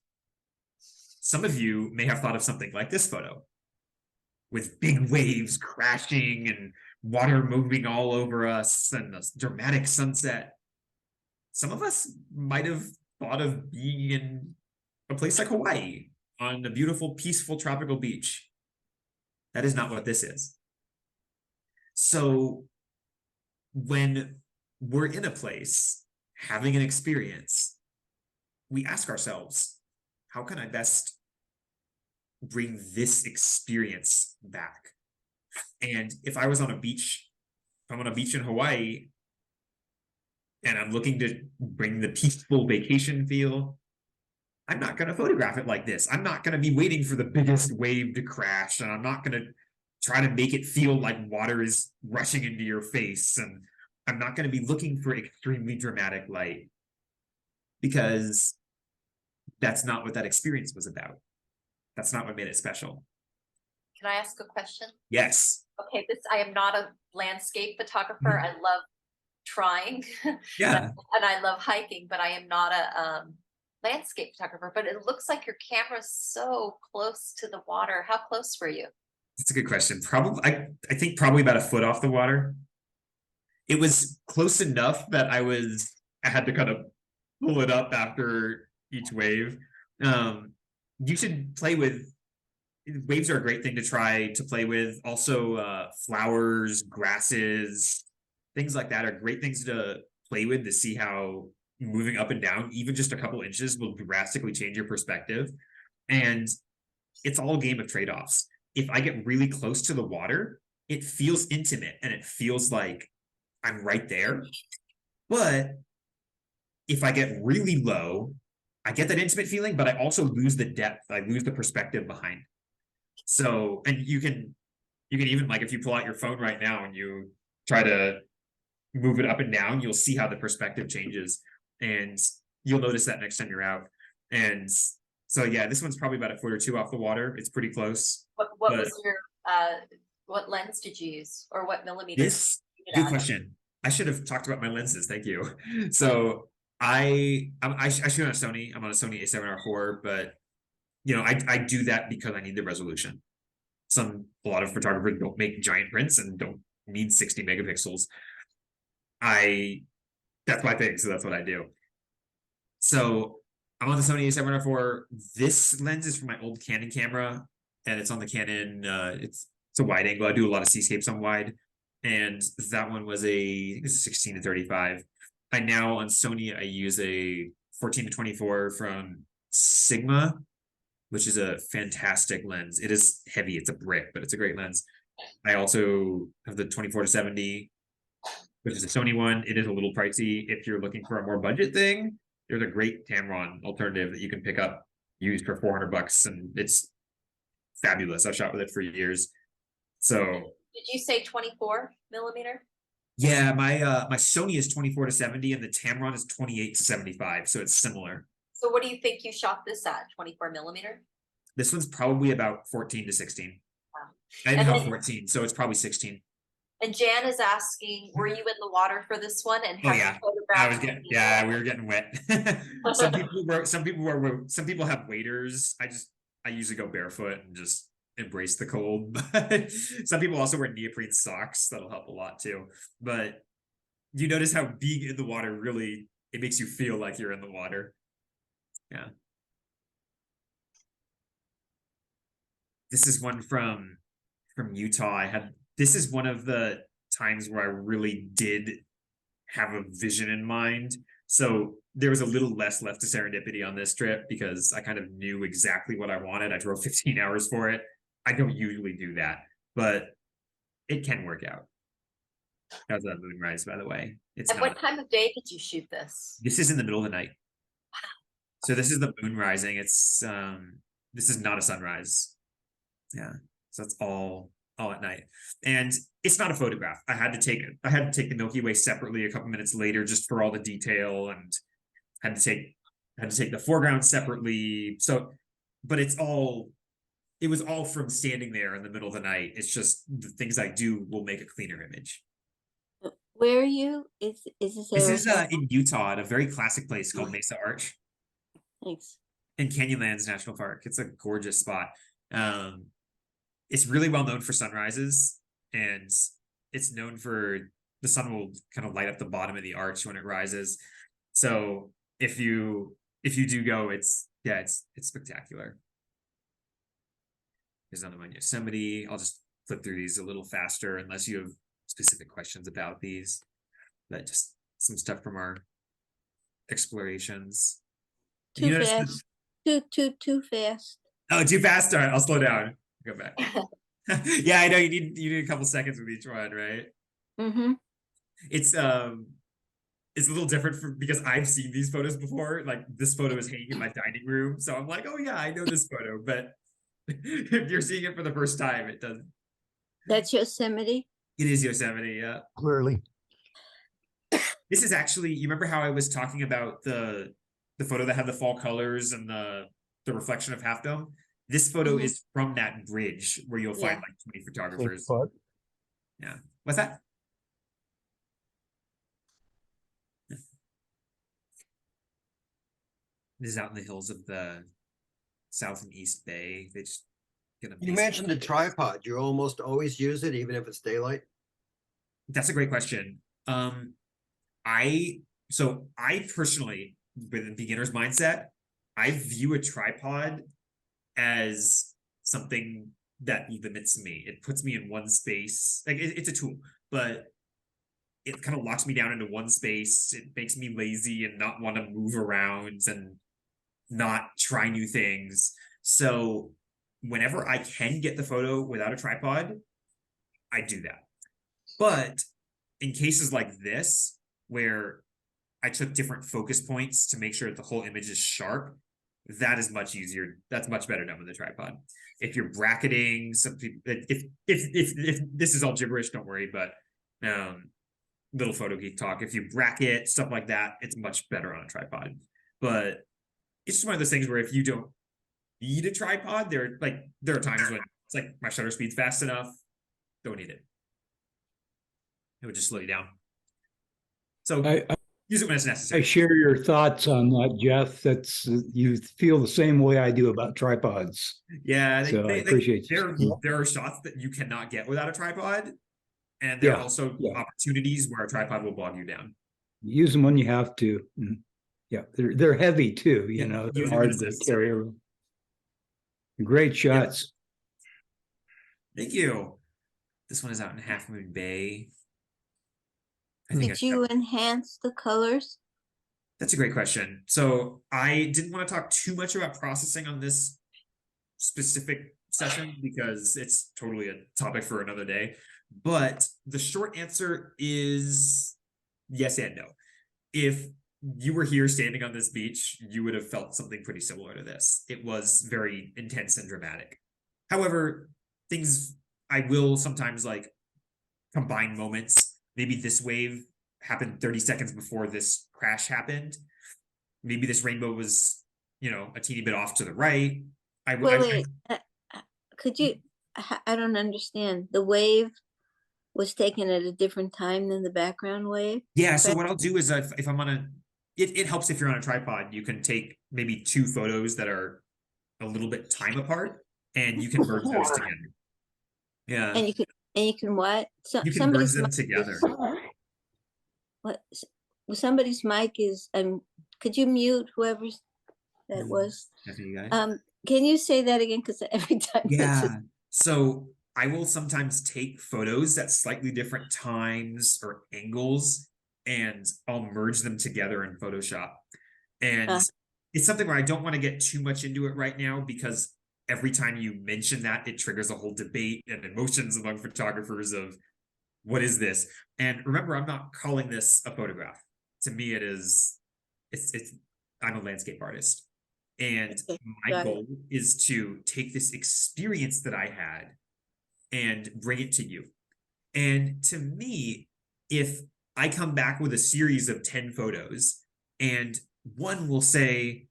Some of you may have thought of something like this photo with big waves crashing and water moving all over us and a dramatic sunset. Some of us might have thought of being in a place like Hawaii on a beautiful, peaceful tropical beach. That is not what this is. So when we're in a place having an experience, we ask ourselves, how can I best bring this experience back? And if I was on a beach, if I'm on a beach in Hawaii and I'm looking to bring the peaceful vacation feel, I'm not going to photograph it like this. I'm not going to be waiting for the biggest wave to crash, and I'm not going to try to make it feel like water is rushing into your face, and I'm not going to be looking for extremely dramatic light, because that's not what that experience was about. That's not what made it special. Can I ask a question? Yes. Okay, I am not a landscape photographer. I love trying. Yeah. And I love hiking, but I am not a landscape photographer. But it looks like your camera's so close to the water. How close were you? That's a good question. Probably, I think probably about a foot off the water. It was close enough that I had to kind of pull it up after each wave. You should play with waves are a great thing to try to play with. Also, flowers, grasses, things like that are great things to play with to see how moving up and down, even just a couple inches, will drastically change your perspective. And it's all a game of trade-offs. If I get really close to the water, it feels intimate and it feels like I'm right there. But if I get really low, I get that intimate feeling, but I also lose the depth. I lose the perspective behind. So, and you can even, like, if you pull out your phone right now and you try to move it up and down, you'll see how the perspective changes, and you'll notice that next time you're out. And so, yeah, this one's probably about a foot or two off the water. It's pretty close. What was your what lens did you use, or what millimeter? This good question. I should have talked about my lenses. Thank you. So I shoot on a Sony. I'm on a Sony A7R4, but you know, I do that because I need the resolution. A lot of photographers don't make giant prints and don't need 60 megapixels. That's my thing, so that's what I do. So I'm on the Sony A7R4. This lens is from my old Canon camera, and it's on the Canon. It's a wide angle. I do a lot of seascapes on wide, and that one was I think it's 16 to 35. I now on Sony I use a 14 to 24 from Sigma, which is a fantastic lens. It is heavy, it's a brick, but it's a great lens. I also have the 24 to 70, which is a Sony one. It is a little pricey. If you're looking for a more budget thing, there's a great Tamron alternative that you can pick up used for $400, and it's fabulous. I've shot with it for years. So did you say 24 millimeter? Yeah, my Sony is 24 to 70 and the Tamron is 28 to 75, so it's similar. So what do you think you shot this at? 24 millimeter? This one's probably about 14 to 16. Wow. I didn't have 14, so it's probably 16. And Jan is asking, were you in the water for this one? And Oh have yeah, you photographed we were getting wet. Some people have waders. I usually go barefoot and just embrace the cold. But some people also wear neoprene socks. That'll help a lot too. But you notice how being in the water really, it makes you feel like you're in the water. Yeah. This is one from Utah. This is one of the times where I really did have a vision in mind. So there was a little less left to serendipity on this trip because I kind of knew exactly what I wanted. I drove 15 hours for it. I don't usually do that, but it can work out. How's that moonrise, by the way? What time of day did you shoot this? This is in the middle of the night. So this is the moon rising. This is not a sunrise. Yeah. So that's all all at night. And it's not a photograph. I had to take the Milky Way separately a couple minutes later just for all the detail, and had to take the foreground separately. So, but it was all from standing there in the middle of the night. It's just the things I do will make a cleaner image. Where are you? Is this This is Arizona? in Utah at a very classic place called Mesa Arch Thanks. in Canyonlands National Park. It's a gorgeous spot. It's really well known for sunrises, and it's known for the sun will kind of light up the bottom of the arch when it rises. So if you do go, it's spectacular. Here's another one, Yosemite. I'll just flip through these a little faster unless you have specific questions about these. But just some stuff from our explorations. Too You notice fast. Too fast. Oh, too fast. All right, I'll slow down. Go back. Yeah, I know you need a couple seconds with each one, right? Mm-hmm. It's a little different because I've seen these photos before. Like this photo is hanging in my dining room, so I'm like, oh yeah, I know this photo. But if you're seeing it for the first time, it doesn't. That's Yosemite? It is Yosemite, yeah. Clearly. This is actually, you remember how I was talking about the photo that had the fall colors and the reflection of Half Dome? This photo is from that bridge where you'll find like 20 photographers. Yeah. What's that? This is out in the hills of the South and East Bay. They just get You mentioned the tripod. You almost always use it, even if it's daylight. That's a great question. I personally, with a beginner's mindset, I view a tripod as something that limits me. It puts me in one space. Like it's a tool, but it kind of locks me down into one space. It makes me lazy and not want to move around and not try new things. So whenever I can get the photo without a tripod, I do that. But in cases like this, where I took different focus points to make sure that the whole image is sharp, that is much easier. That's much better done with a tripod. If you're bracketing, some people, if this is all gibberish, don't worry. But little photo geek talk. If you bracket stuff like that, it's much better on a tripod. But it's just one of those things where if you don't need a tripod, there are times when it's like my shutter speed's fast enough, don't need it. It would just slow you down. So use it when it's necessary. I share your thoughts on that, Jeff. That's you feel the same way I do about tripods. Yeah, I appreciate you. There are shots that you cannot get without a tripod, and there are also opportunities where a tripod will bog you down. Use them when you have to. Yeah, they're heavy too. You know, they're hard to carry around. Great shots. Thank you. This one is out in Half Moon Bay. Did you enhance the colors? That's a great question. So I didn't want to talk too much about processing on this specific session because it's totally a topic for another day. But the short answer is yes and no. If you were here standing on this beach, you would have felt something pretty similar to this. It was very intense and dramatic. However, I will sometimes like combine moments. Maybe this wave happened 30 seconds before this crash happened. Maybe this rainbow was, a teeny bit off to the right. Could you, I don't understand. The wave was taken at a different time than the background wave? Yeah, so what I'll do is if I'm on it helps if you're on a tripod. You can take maybe 2 photos that are a little bit time apart and you can merge those together. Yeah. And you can what? You can merge them together. What? Somebody's mic is. Could you mute whoever's that was? Can you say that again? Because every time. Yeah. So I will sometimes take photos at slightly different times or angles, and I'll merge them together in Photoshop. And it's something where I don't want to get too much into it right now because every time you mention that, it triggers a whole debate and emotions among photographers of what is this? And remember, I'm not calling this a photograph. To me, I'm a landscape artist. And my goal is to take this experience that I had and bring it to you. And to me, if I come back with a series of 10 photos and one will say,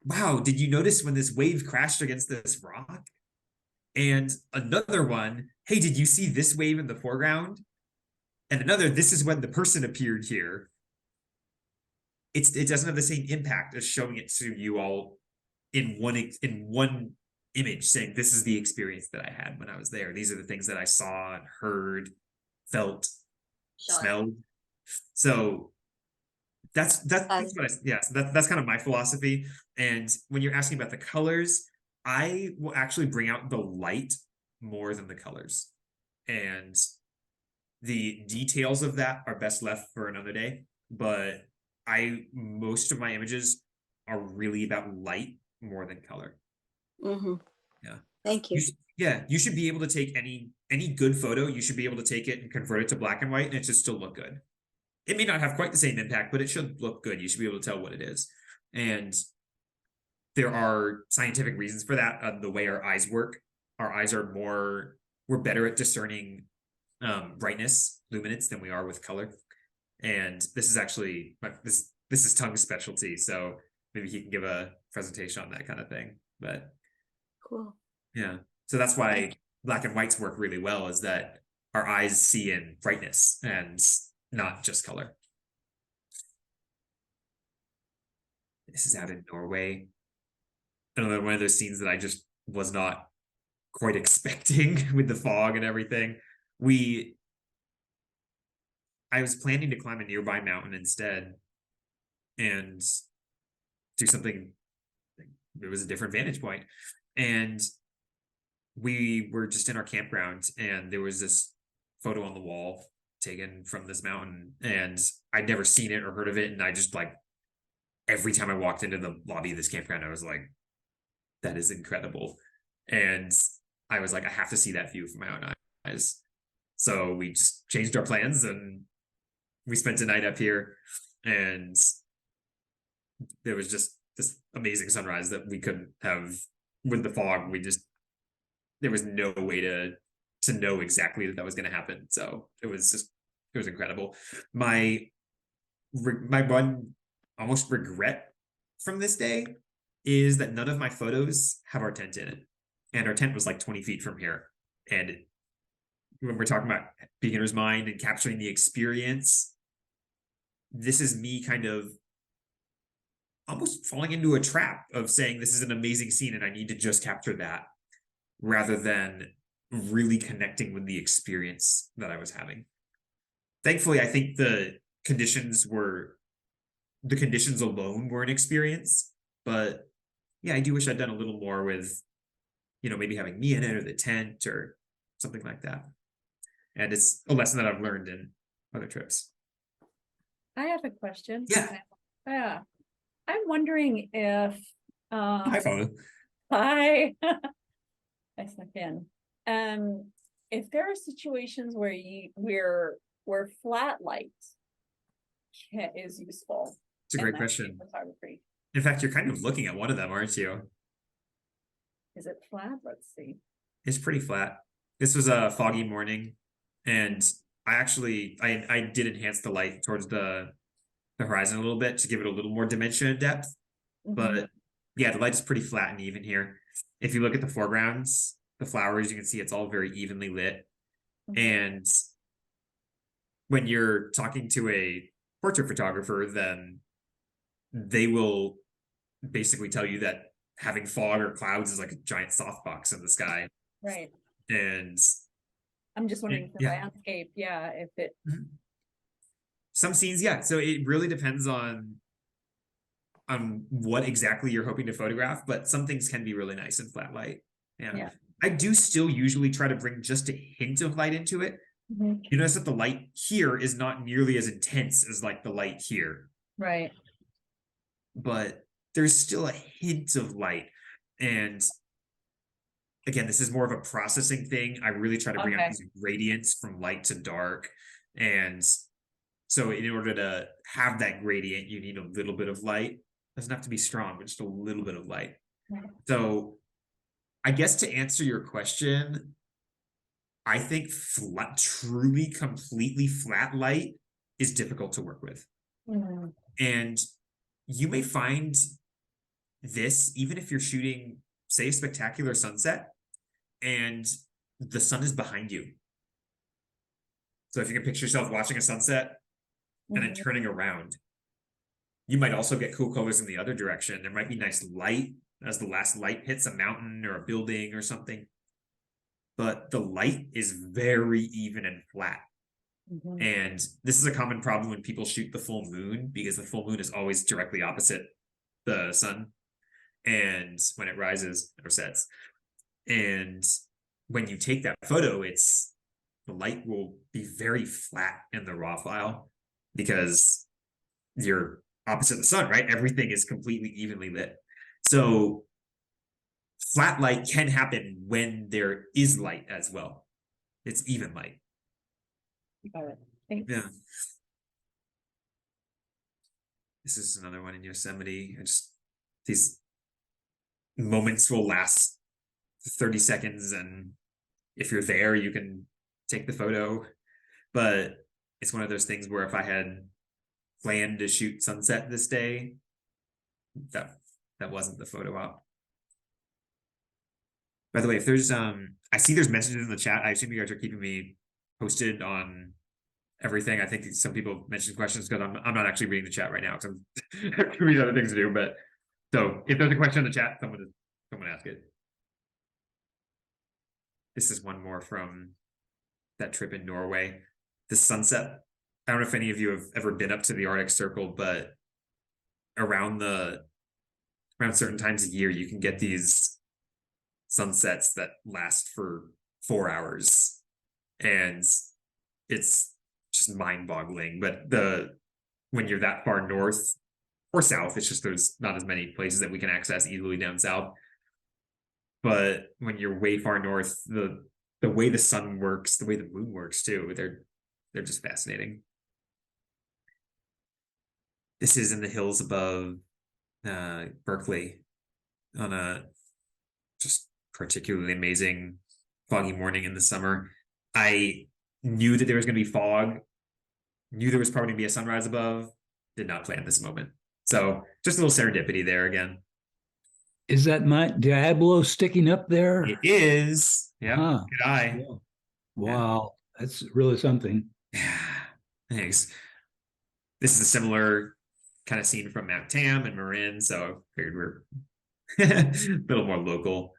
wow, did you notice when this wave crashed against this rock? And another one, hey, did you see this wave in the foreground? And another, this is when the person appeared here. It doesn't have the same impact as showing it to you all in one image, saying this is the experience that I had when I was there. These are the things that I saw and heard, felt, smelled. So that's what that's kind of my philosophy. And when you're asking about the colors, I will actually bring out the light more than the colors, and the details of that are best left for another day. But most of my images are really about light more than color. Mm-hmm. Yeah. Thank you. You should be able to take any good photo. You should be able to take it and convert it to black and white, and it should still look good. It may not have quite the same impact, but it should look good. You should be able to tell what it is. And there are scientific reasons for that. The way our eyes work, our eyes we're better at discerning brightness, luminance, than we are with color. And this is actually this is Tung's specialty, so maybe he can give a presentation on that kind of thing. But cool. Yeah, so that's why black and whites work really well, is that our eyes see in brightness and not just color. This is out in Norway. Another one of those scenes that I just was not quite expecting with the fog and everything. I was planning to climb a nearby mountain instead and do something. It was a different vantage point. And we were just in our campground, and there was this photo on the wall taken from this mountain, and I'd never seen it or heard of it. And I just, like, every time I walked into the lobby of this campground, I was like, that is incredible. And I was like, I have to see that view from my own eyes. So we just changed our plans, and we spent a night up here, and there was just this amazing sunrise that we couldn't have with the fog. There was no way to know exactly that was going to happen. So it was incredible. My one almost regret from this day is that none of my photos have our tent in it. And our tent was like 20 feet from here. And when we're talking about beginner's mind and capturing the experience, this is me kind of almost falling into a trap of saying this is an amazing scene and I need to just capture that, rather than really connecting with the experience that I was having. Thankfully, I think the conditions alone were an experience, but yeah, I do wish I'd done a little more with, maybe having me in it, or the tent, or something like that. And it's a lesson that I've learned in other trips. I have a question. Yeah. Yeah. I'm wondering if Hi, Father. hi. I snuck in. If there are situations where flat light is useful. It's a great question. Photography. In fact, you're kind of looking at one of them, aren't you? Is it flat? Let's see. It's pretty flat. This was a foggy morning, and I did enhance the light towards the horizon a little bit to give it a little more dimension and depth. But yeah, the light is pretty flat and even here. If you look at the foregrounds, the flowers, you can see it's all very evenly lit. And when you're talking to a portrait photographer, then they will basically tell you that having fog or clouds is like a giant softbox in the sky. Right. And I'm just wondering for the landscape, if it some scenes, so it really depends on what exactly you're hoping to photograph, but some things can be really nice in flat light. Yeah. I do still usually try to bring just a hint of light into it. You notice that the light here is not nearly as intense as like the light here. Right. But there's still a hint of light. And again, this is more of a processing thing. I really try to bring out these gradients from light to dark. And so in order to have that gradient, you need a little bit of light. It doesn't have to be strong, but just a little bit of light. So I guess to answer your question, I think truly completely flat light is difficult to work with. Mhm. And you may find this even if you're shooting, say, a spectacular sunset and the sun is behind you. So if you can picture yourself watching a sunset and then Mhm. turning around, you might also get cool colors in the other direction. There might be nice light as the last light hits a mountain or a building or something. But the light is very even and flat. Mhm. And this is a common problem when people shoot the full moon, because the full moon is always directly opposite the sun. And when it rises or sets. And when you take that photo, the light will be very flat in the raw file because you're opposite the sun, right? Everything is completely evenly lit. So flat light can happen when there is light as well. It's even light. Got it. Thanks. Yeah. This is another one in Yosemite. These moments will last 30 seconds, and if you're there, you can take the photo. But it's one of those things where if I had planned to shoot sunset this day, that wasn't the photo op. By the way, if there's I see there's messages in the chat. I assume you guys are keeping me posted on everything. I think some people mentioned questions because I'm not actually reading the chat right now because I'm reading other things to do. But so if there's a question in the chat, someone ask it. This is one more from that trip in Norway. The sunset. I don't know if any of you have ever been up to the Arctic Circle, but around certain times of year, you can get these sunsets that last for 4 hours, and it's just mind-boggling. But when you're that far north or south, it's just there's not as many places that we can access easily down south. But when you're way far north, the way the sun works, the way the moon works too, they're just fascinating. This is in the hills above Berkeley on a just particularly amazing foggy morning in the summer. I knew that there was going to be fog, knew there was probably going to be a sunrise above, did not plan this moment. So just a little serendipity there again. Is that my Diablo sticking up there? It is. Yeah. Huh. Good eye. Yeah. Wow. That's really something. Yeah. Thanks. This is a similar kind of scene from Mount Tam and Marin, so I figured we're a little more local.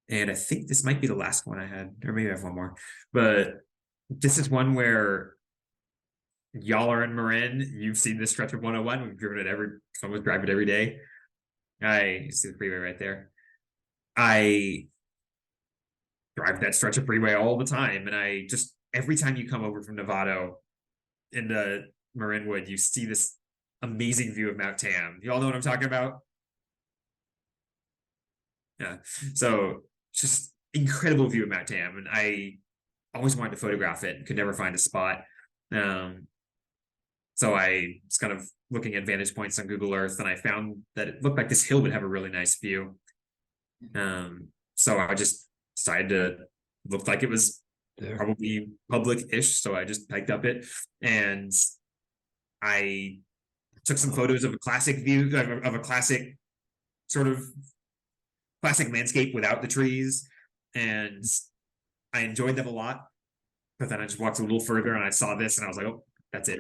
And I think this might be the last one I had, or maybe I have one more. But this is one where y'all are in Marin. You've seen this stretch of 101. We've driven it almost drive it every day. You see the freeway right there. I drive that stretch of freeway all the time, and every time you come over from Novato into Marinwood, you see this amazing view of Mount Tam. You all know what I'm talking about? Yeah. So just incredible view of Mount Tam, and I always wanted to photograph it, could never find a spot. So I was kind of looking at vantage points on Google Earth, and I found that it looked like this hill would have a really nice view. So I just decided to look like it was probably public-ish, so I just hiked up it, and I took some photos of a classic view of a classic sort of classic landscape without the trees, and I enjoyed them a lot. But then I just walked a little further and I saw this and I was like, oh, that's it.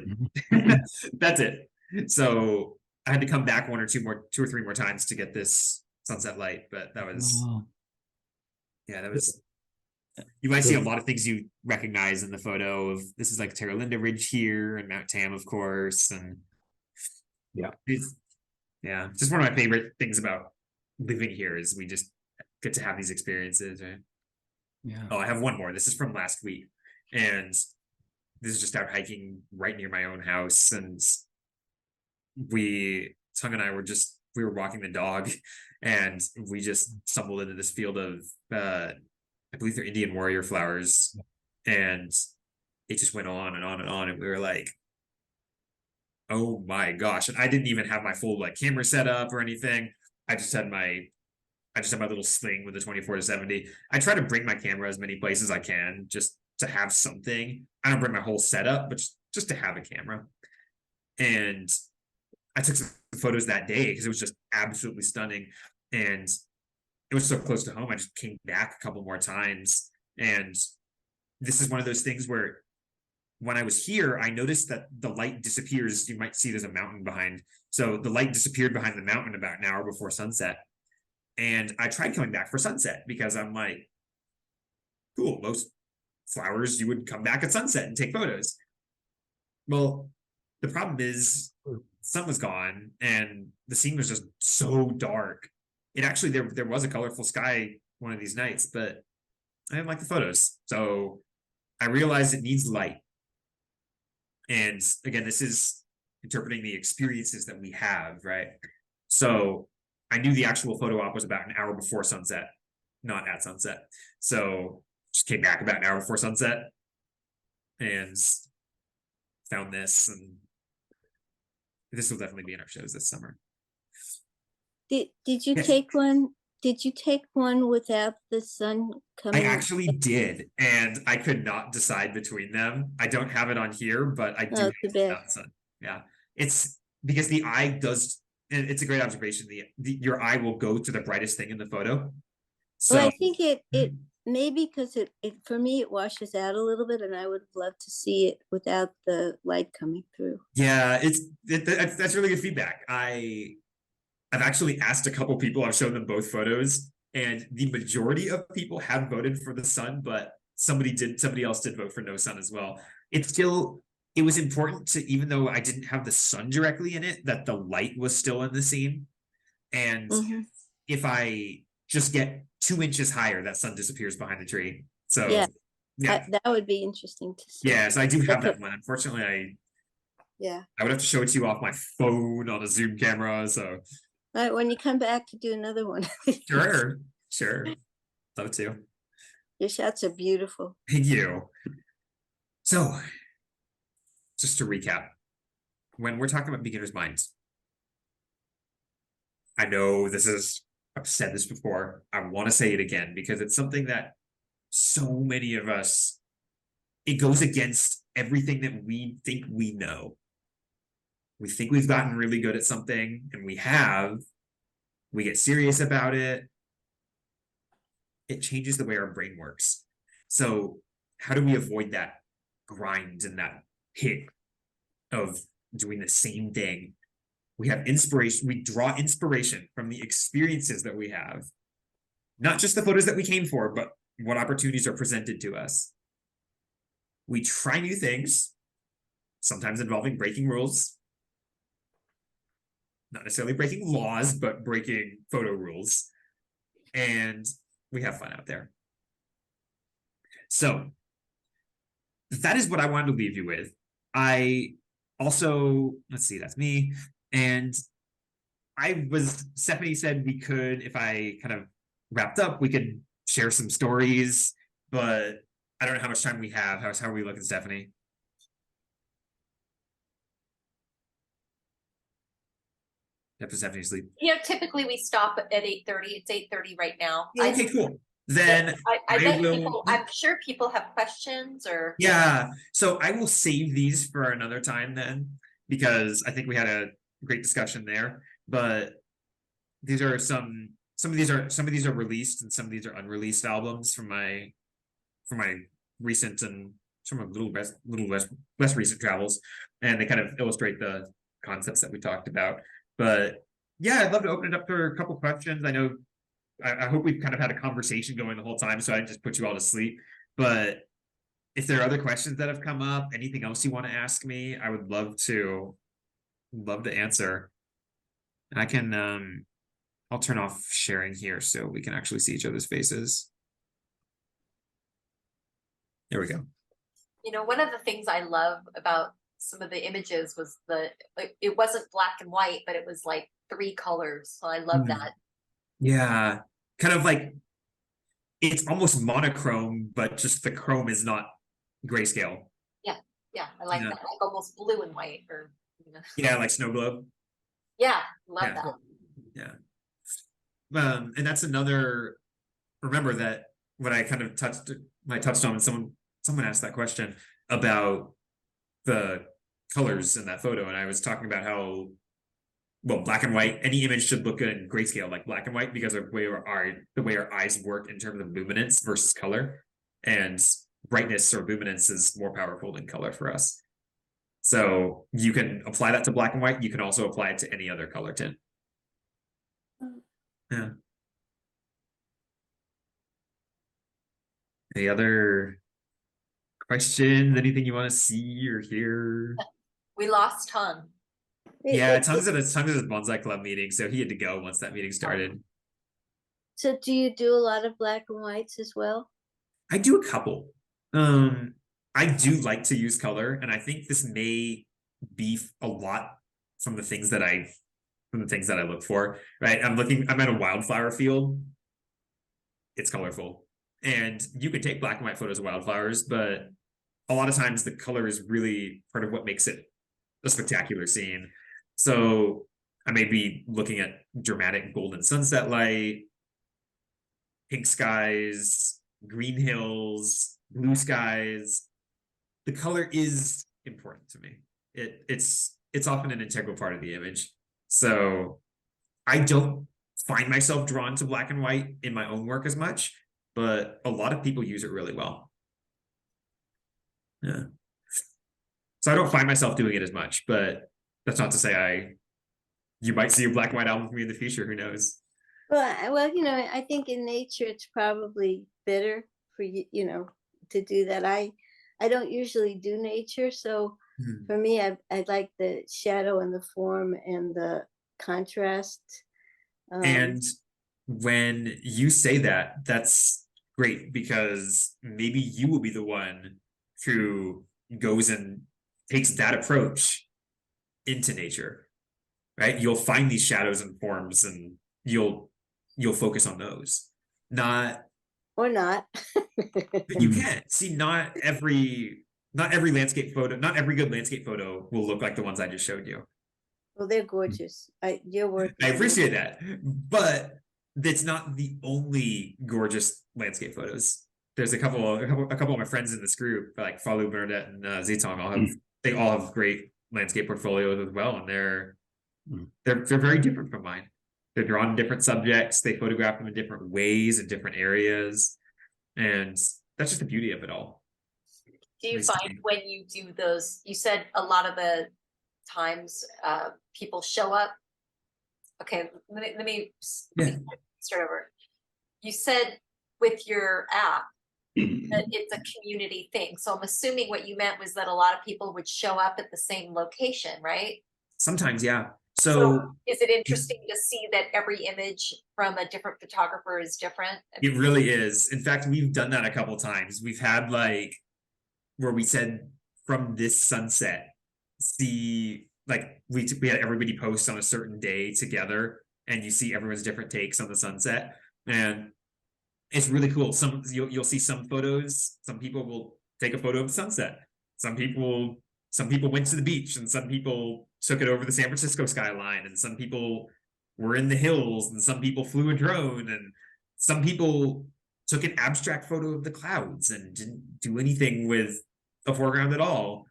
That's it. So I had to come back two or three more times to get this sunset light, but that was you might see a lot of things you recognize in the photo of this is like Terra Linda Ridge here and Mount Tam, of course. And it's just one of my favorite things about living here is we just get to have these experiences, right? Yeah. Oh, I have one more. This is from last week, and this is just out hiking right near my own house, and Tung and I were walking the dog, and we just stumbled into this field of I believe they're Indian warrior flowers, and it just went on and on and on, and we were like, oh my gosh. And I didn't even have my full like camera set up or anything. I just had my I just have my little sling with the 24-70. I try to bring my camera as many places as I can just to have something. I don't bring my whole setup, but just to have a camera. And I took some photos that day because it was just absolutely stunning. And it was so close to home. I just came back a couple more times. And this is one of those things where when I was here, I noticed that the light disappears. You might see there's a mountain behind. So the light disappeared behind the mountain about an hour before sunset. And I tried coming back for sunset because I'm like, cool, most flowers, you would come back at sunset and take photos. Well, the problem is the sun was gone and the scene was just so dark. It actually, there was a colorful sky one of these nights, but I didn't like the photos. So I realized it needs light. And again, this is interpreting the experiences that we have, right? So I knew the actual photo op was about an hour before sunset, not at sunset. So just came back about an hour before sunset and found this, and this will definitely be in our shows this summer. Did you Yes. take one? Did you take one without the sun coming? I actually did, and I could not decide between them. I don't have it on here, but I do Oh, have too it bad. without the sun. Yeah, it's because the eye does, and it's a great observation. Your eye will go to the brightest thing in the photo. So Well, I think it maybe because it for me it washes out a little bit, and I would love to see it without the light coming through. yeah, that's really good feedback. I've actually asked a couple people, I've shown them both photos, and the majority of people have voted for the sun, but somebody else did vote for no sun as well. It was important to, even though I didn't have the sun directly in it, that the light was still in the scene. And if I just get 2 inches higher, that sun disappears behind the tree. So Yeah. yeah, That would be interesting to see. yeah. So I do have Okay. that one. Unfortunately, Yeah. I would have to show it to you off my phone on a Zoom camera. So All right, when you come back to do another one. sure. Love to. Your shots are beautiful. Thank you. So, just to recap, when we're talking about beginner's minds, I know I've said this before. I want to say it again because it's something that so many of us, it goes against everything that we think we know. We think we've gotten really good at something, and we have. We get serious about it. It changes the way our brain works. So how do we avoid that grind and that hit of doing the same thing? We have inspiration. We draw inspiration from the experiences that we have, not just the photos that we came for, but what opportunities are presented to us. We try new things, sometimes involving breaking rules, not necessarily breaking laws, but breaking photo rules. And we have fun out there. So that is what I wanted to leave you with. I also, let's see, that's me. And Stephanie said we could, if I kind of wrapped up, we could share some stories, but I don't know how much time we have. How are we looking, Stephanie? After Stephanie sleep. Typically we stop at 8:30. It's 8:30 right now. Okay, cool. Then I bet will- people, I'm sure people have questions or. yeah, so I will save these for another time then, because I think we had a great discussion there. But these are some of these are released and some of these are unreleased albums from my recent and some of little less recent travels, and they kind of illustrate the concepts that we talked about. But yeah, I'd love to open it up for a couple questions. I know I hope we've kind of had a conversation going the whole time, so I didn't just put you all to sleep. But if there are other questions that have come up, anything else you want to ask me, I would love to answer. And I can I'll turn off sharing here so we can actually see each other's faces. There we go. One of the things I love about some of the images was it wasn't black and white, but it was like 3 colors. So I love that. Yeah, kind of like it's almost monochrome, but just the chrome is not grayscale. Yeah, I like that. Like almost blue and white, or Yeah, like snow globe. Yeah, love Yeah. that. Yeah. And that's another, remember that when I kind of touched on, someone asked that question about the colors in that photo, and I was talking about how, well, black and white, any image should look good in grayscale, like black and white, because of the way our eyes work in terms of luminance versus color, and brightness or luminance is more powerful than color for us. So you can apply that to black and white. You can also apply it to any other color tint. Yeah. Any other questions? Anything you want to see or hear? We lost Tom. Yeah, Tongue's at his Bonsai Club meeting, so he had to go once that meeting started. So do you do a lot of black and whites as well? I do a couple. I do like to use color, and I think this may be a lot from the things that I look for. Right, I'm at a wildflower field. It's colorful, and you can take black and white photos of wildflowers, but a lot of times the color is really part of what makes it a spectacular scene. So I may be looking at dramatic golden sunset light, pink skies, green hills, blue skies. The color is important to me. It's often an integral part of the image. So I don't find myself drawn to black and white in my own work as much, but a lot of people use it really well. Yeah. So I don't find myself doing it as much, but that's not to say you might see a black and white album from me in the future. Who knows? Well, you know, I think in nature it's probably better for you, you know, to do that. I don't usually do nature, so for me, I like the shadow and the form and the contrast. And when you say that, that's great, because maybe you will be the one who goes and takes that approach into nature, right? You'll find these shadows and forms, and you'll focus on those. Or not. But you can see, not every landscape photo, not every good landscape photo will look like the ones I just showed you. Well, they're gorgeous. Your work. I appreciate that, but that's not the only gorgeous landscape photos. There's a couple of my friends in this group, like Falu, Bernadette, and Zitong, they all have great landscape portfolios as well, and they're very different from mine. They're drawn in different subjects. They photograph them in different ways in different areas, and that's just the beauty of it all. Do you find when you do those, you said a lot of the times people show up. Okay, let me start over. You said with your app that it's a community thing. So I'm assuming what you meant was that a lot of people would show up at the same location, right? Sometimes, yeah. So is it interesting to see that every image from a different photographer is different? It really is. In fact, we've done that a couple times. We've had like where we said from this sunset, see, like we had everybody post on a certain day together, and you see everyone's different takes on the sunset, and it's really cool. You'll see some photos. Some people will take a photo of the sunset. Some people went to the beach, and some people took it over the San Francisco skyline, and some people were in the hills, and some people flew a drone, and some people took an abstract photo of the clouds and didn't do anything with a foreground at all.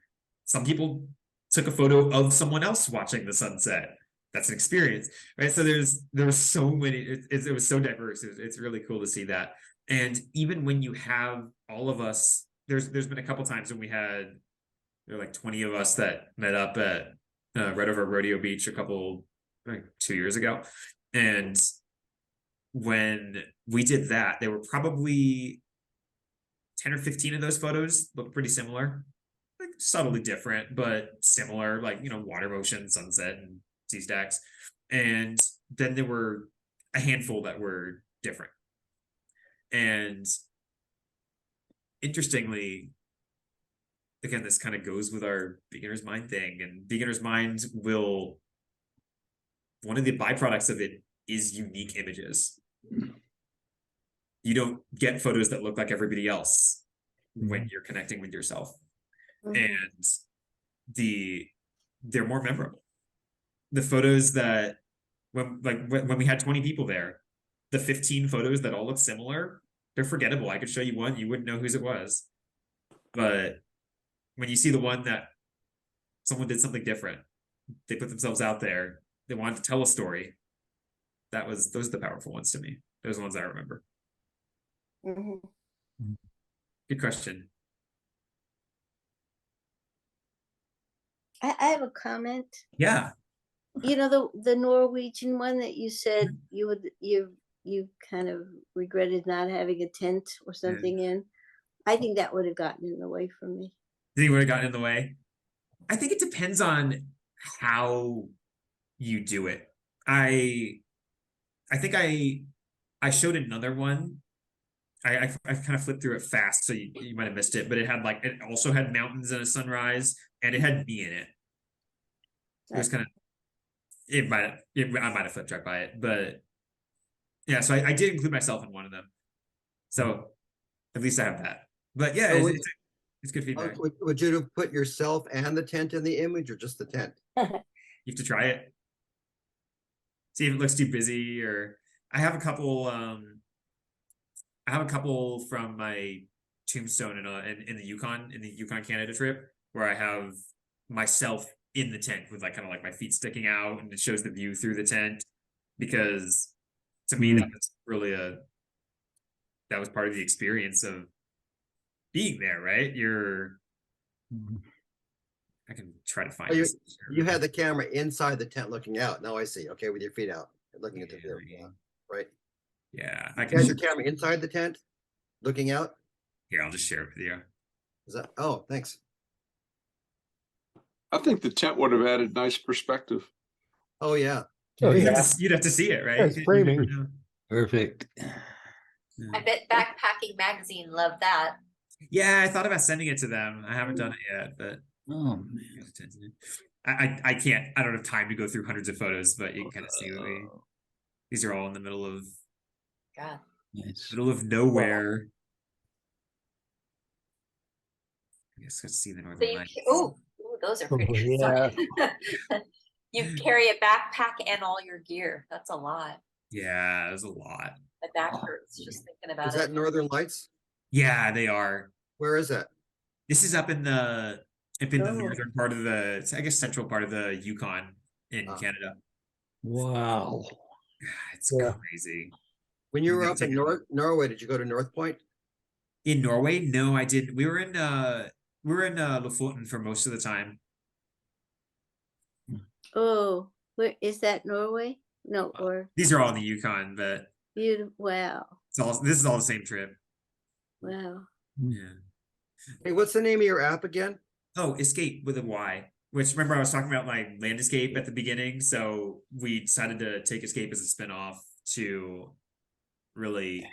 Some people took a photo of someone else watching the sunset. That's an experience, right? So there's so many, it was so diverse. It's really cool to see that. And even when you have all of us, there's been a couple times when there were like 20 of us that met up at Red Over Rodeo Beach like 2 years ago. And when we did that, there were probably 10 or 15 of those photos look pretty similar, like subtly different, but similar, like, water motion, sunset, and sea stacks. And then there were a handful that were different. And interestingly, again, this kind of goes with our beginner's mind thing, and beginner's mind one of the byproducts of it is unique images. You don't get photos that look like everybody else when you're connecting with yourself. And they're more memorable. The photos that when we had 20 people there, the 15 photos that all look similar, they're forgettable. I could show you one, you wouldn't know whose it was. But when you see the one that someone did something different, they put themselves out there, they wanted to tell a story. Those are the powerful ones to me. Those are the ones I remember. Mhm. Good question. I have a comment. Yeah. You know, the Norwegian one that you said you kind of regretted not having a tent or something in. I think that would have gotten in the way for me. Think you would have gotten in the way? I think it depends on how you do it. I think I showed another one. I kind of flipped through it fast, so you might have missed it, but it had like, it also had mountains and a sunrise, and it had me in it. It was kind of, I might have flipped right by it, but yeah, so I did include myself in one of them. So at least I have that. But yeah, So it's good feedback. Would you have put yourself and the tent in the image or just the tent? You have to try it. See if it looks too busy, or I have a couple from my tombstone in the Yukon, Canada trip, where I have myself in the tent with like kind of like my feet sticking out, and it shows the view through the tent, because to me that was really that was part of the experience of being there, right? I can try to find this. You had the camera inside the tent looking out. Now I see. Okay, with your feet out, looking at the view. Yeah, right. Yeah, I You had your can. camera inside the tent, looking out. Here, I'll just share it with you. Is that? Oh, thanks. I think the tent would have added nice perspective. Oh yeah. Oh, You'd yeah. have to see it, right? It's You framing. never know. Perfect. I bet Backpacking Magazine loved that. Yeah, I thought about sending it to them. I haven't done it yet, but Oh man. I can't. I don't have time to go through hundreds of photos, but you can kind of see what these are all in the middle of God. Nice. nowhere. I guess let's see the So northern lights. those are Oh, pretty. yeah. Sorry. You carry a backpack and all your gear. That's a lot. Yeah, there's a lot. My back hurts just thinking about Is it. that Northern Lights? Yeah, they are. Where is that? This is up in the Oh. northern part of I guess central part of the Yukon in Canada. Wow. It's Yeah. crazy. When you I'm were gonna up in take a look. Norway, did you go to North Point? In Norway? No, I didn't. We were in Lofoten for most of the time. Oh, where is that? Norway? No, or These are all in the Yukon, but you? Wow, this is all the same trip. wow. Yeah. Hey, what's the name of your app again? Oh, Escape with a Y. Which, remember, I was talking about like Land Escape at the beginning, so we decided to take Escape as a spinoff to really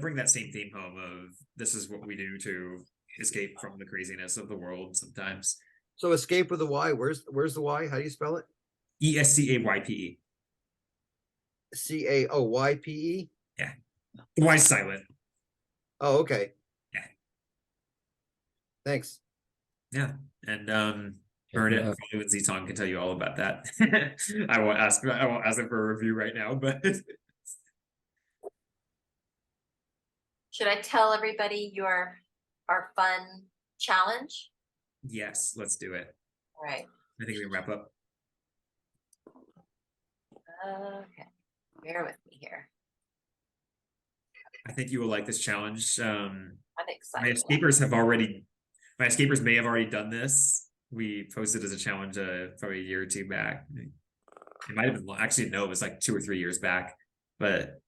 bring that same theme home of this is what we do to escape from the craziness of the world sometimes. So Escape with a Y. Where's the Y? How do you spell it? ESCAYPE. CAOYPE. Yeah. The Y is silent. Oh, okay. Yeah. Thanks. Yeah. And Bernadette and Zeton can tell you all about that. I won't ask them for a review right now, but Should I tell everybody our fun challenge? yes, let's do it. All right. I think we can wrap up. Okay. Bear with me here. I think you will like this challenge. I'm My excited. escapers may have already done this. We posted as a challenge probably a year or two back. It might have been actually no, it was like 2 or 3 years back. But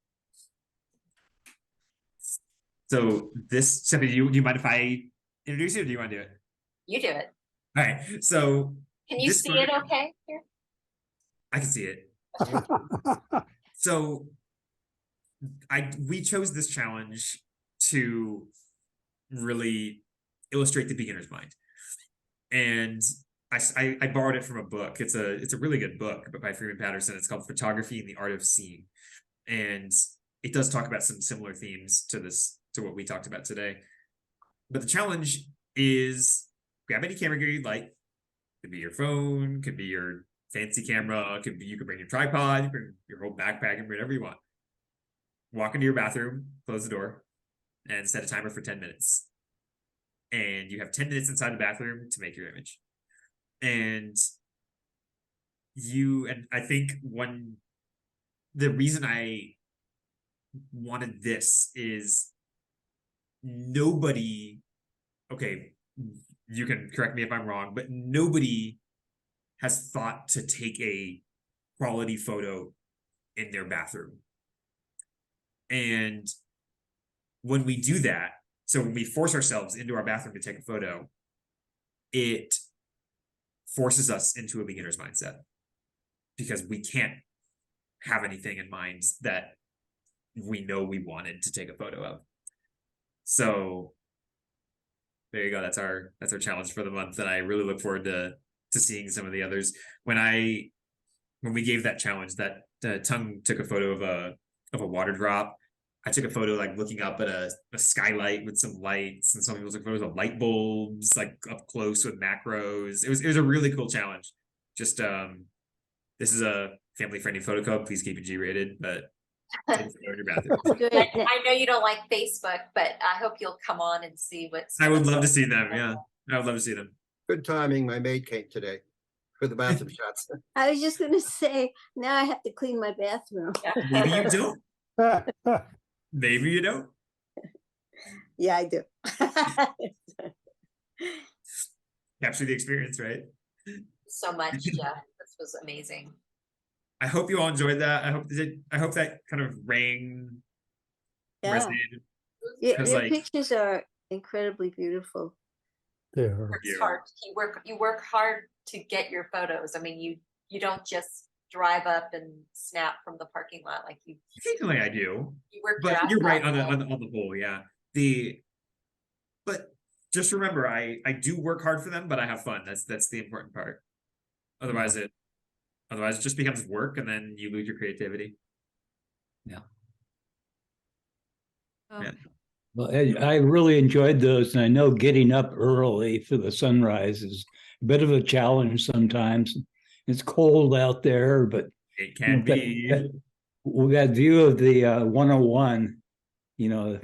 so this, Stephanie, do you mind if I introduce you, or do you want to do it? You do it. All right. So Can you this see it okay here? I can see it. So we chose this challenge to really illustrate the beginner's mind. And I borrowed it from a book. It's a really good book by Freeman Patterson. It's called Photography and the Art of Seeing. And it does talk about some similar themes to what we talked about today. But the challenge is grab any camera gear you'd like. Could be your phone, could be your fancy camera, you could bring your tripod, you bring your whole backpack, and whatever you want. walk into your bathroom, close the door, and set a timer for 10 minutes. And you have 10 minutes inside the bathroom to make your image. And I think the reason I wanted this is nobody, okay, you can correct me if I'm wrong, but nobody has thought to take a quality photo in their bathroom. And when we do that, so when we force ourselves into our bathroom to take a photo, it forces us into a beginner's mindset because we can't have anything in mind that we know we wanted to take a photo of. So there you go. That's our challenge for the month, and I really look forward to seeing some of the others. When we gave that challenge, that Tongue took a photo of a water drop. I took a photo like looking up at a skylight with some lights, and some people took photos of light bulbs like up close with macros. It was a really cool challenge. Just this is a family friendly photo club. Please keep it G-rated, but take a photo in your bathroom. I know you don't like Facebook, but I hope you'll come on and see what's. I would love to see them. Yeah, I would love to see them. Good timing. My maid came today for the bathroom shots. I was just gonna say, now I have to clean my bathroom. Maybe you don't. Maybe you don't. Yeah, I do. Capture the experience, right? So much, Jeff. This was amazing. I hope you all enjoyed that. I hope that kind of resonated. Your like, pictures are incredibly beautiful. They are. It's hard. You work hard to get your photos. I mean, you don't just drive up and snap from the parking lot like you. Occasionally I do. You work. But you're right on the whole, yeah. But just remember, I do work hard for them, but I have fun. That's the important part. Otherwise it just becomes work, and then you lose your creativity. Yeah. Yeah. Well, I really enjoyed those, and I know getting up early for the sunrise is a bit of a challenge sometimes. It's cold out there, but It can be. We got view of the 101,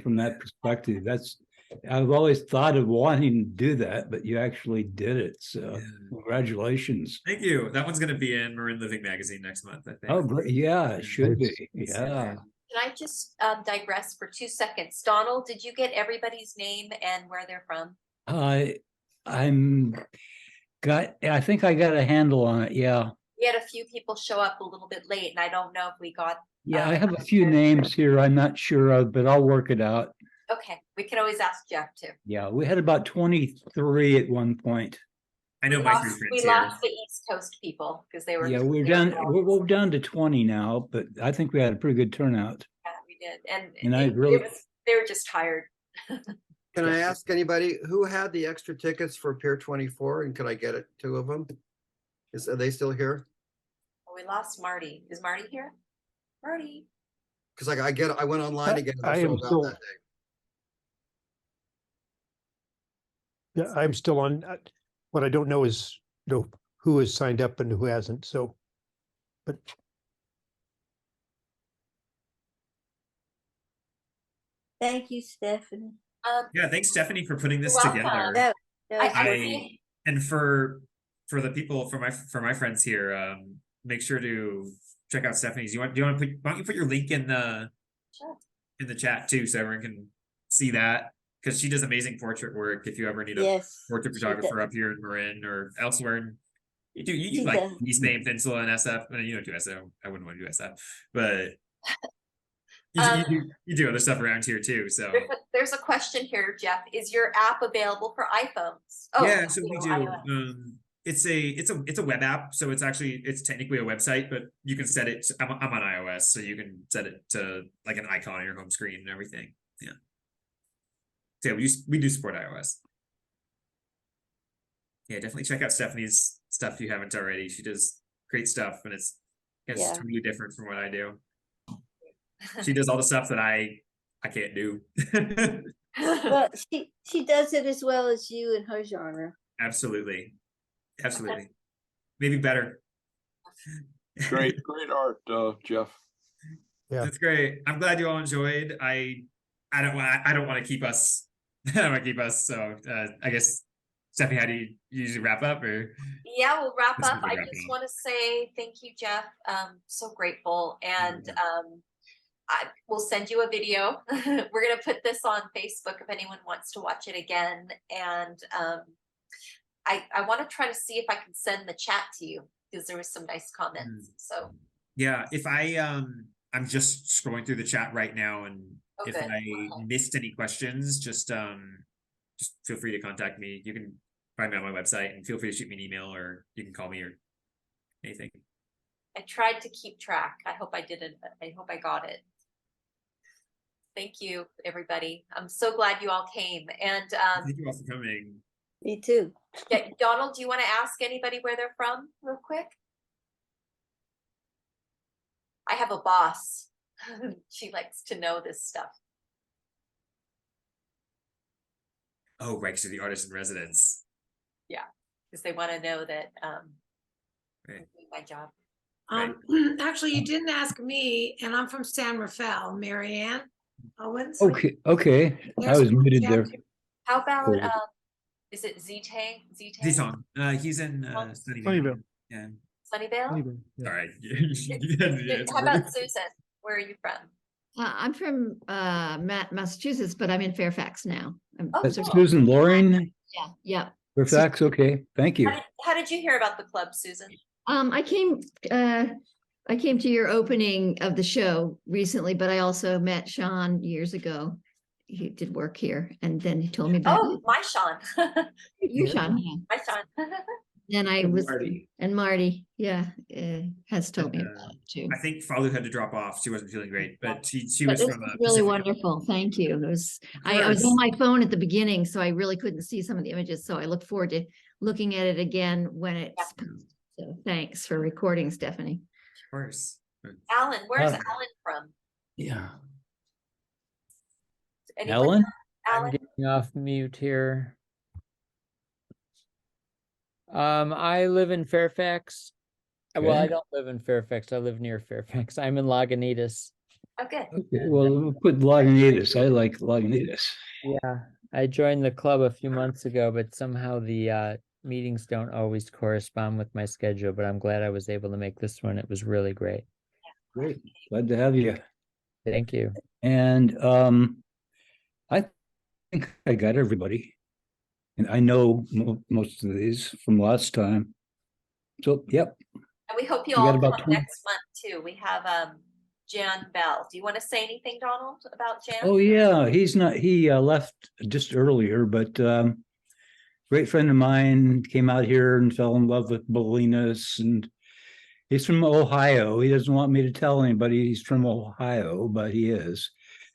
from that perspective. I've always thought of wanting to do that, but you actually did it. So congratulations. Thank you. That one's going to be in Marin Living magazine next month, I think. Oh, great. Yeah, it should be. Yeah. Can I just digress for 2 seconds? Donald, did you get everybody's name and where they're from? I think I got a handle on it. Yeah. We had a few people show up a little bit late, and I don't know if we got. Yeah, I have a few names here I'm not sure of, but I'll work it out. Okay, we can always ask Jeff too. Yeah, we had about 23 at one point. I know my 3 friends We here. lost the East Coast people because they were. Yeah, we're down to 20 now, but I think we had a pretty good turnout. Yeah, we did, And I really- they were just tired. Can I ask anybody who had the extra tickets for Pier 24, and could I get it 2 of them? Are they still here? Oh, we lost Marty. Is Marty here? Marty. Because I went online to get it. I They're am sold out still- that day. Yeah, I'm still on. What I don't know is, who has signed up and who hasn't. So, but Thank you, Stephanie. Yeah, thanks Stephanie for putting this You're welcome. together. That was I great. see. And for the people, for my friends here, make sure to check out Stephanie's. Why don't you put your link in the Sure. chat too, so everyone can see that, because she does amazing portrait work. If you ever need a Yes. portrait she photographer does. up here in Marin or elsewhere, and you do She like does. East Name Peninsula and SF. You don't do SF. I wouldn't want to do SF, but you do other stuff around here too. So There's a question here, Jeff. Is your app available for iPhones? yeah, so we do. iOS. It's a web app, so it's technically a website, but you can set it. I'm on iOS, so you can set it to like an icon on your home screen and everything. Yeah. So yeah, we do support iOS. Yeah, definitely check out Stephanie's stuff if you haven't already. She does great stuff, and it's Yeah. totally different from what I do. She does all the stuff that I can't do. Well, she does it as well as you in her genre. Absolutely. Maybe better. Great art, Jeff. Yeah. That's great. I'm glad you all enjoyed. I don't want to keep us. I don't want to keep us. So I guess Stephanie, how do you usually wrap up? Or Yeah, we'll wrap Let's up. make it I wrap just it up. want to say thank you, Jeff. So grateful. And I will send you a video. We're gonna put this on Facebook if anyone wants to watch it again. And I want to try to see if I can send the chat to you because there was some nice comments. So yeah, if I'm just scrolling through the chat right now, and if good. I Okay. missed any questions, just feel free to contact me. You can find me on my website, and feel free to shoot me an email, or you can call me or anything. I tried to keep track. I hope I didn't. I hope I got it. Thank you, everybody. I'm so glad you all came. And Thank you all for coming. Me too. yeah, Donald, do you want to ask anybody where they're from real quick? I have a boss. She likes to know this stuff. Oh, right, so the artist in residence. Because they want to know that Right. I'm doing my job. Actually, you didn't ask me, and I'm from San Rafael, Marianne Owens. Okay. I There's was one muted chat there. too. How about Cool. is it Zitang? Zitong. He's in Sunnyvale. Sunnyvale. Yeah. Sunnyvale? All right. How about Susan? Where are you from? I'm from Massachusetts, but I'm in Fairfax now. Oh, That's cool. Susan Loring, Yeah. Fairfax. Okay, thank you. How did you hear about the club, Susan? I came to your opening of the show recently, but I also met Sean years ago. He did work here, and then he told me about Oh, my Sean. you, Sean. Yeah. My Sean. And I And was Marty. and Marty, yeah, has told me And, about it too. I think Falu had to drop off. She wasn't feeling great, but she But was this from was a really Pacific- wonderful. Thank you. It was Of I was course. on my phone at the beginning, so I really couldn't see some of the images. So I look forward to looking at it again when it's so thanks for recording, Stephanie. Of course. Alan, where's Uh, Alan from? Yeah. Anyone Ellen? know I'm Alan? getting off mute here. I live in Fairfax. Well, I Okay. don't live in Fairfax. I live near Fairfax. I'm in Lagunitas. Oh, good. Okay, well, we'll put Lagunitas. I like Lagunitas. Yeah, I joined the club a few months ago, but somehow the meetings don't always correspond with my schedule. But I'm glad I was able to make this one. It was really great. Great. Glad to have you. Thank you. And I think I got everybody. And I know most of these from last time. So, yep. And we hope you We got all come about 20. next month too. We have Jan Bell. Do you want to say anything, Donald, about Jan? Oh, yeah, he left just earlier, but great friend of mine came out here and fell in love with Bolinas, and he's from Ohio. He doesn't want me to tell anybody he's from Ohio, but he is.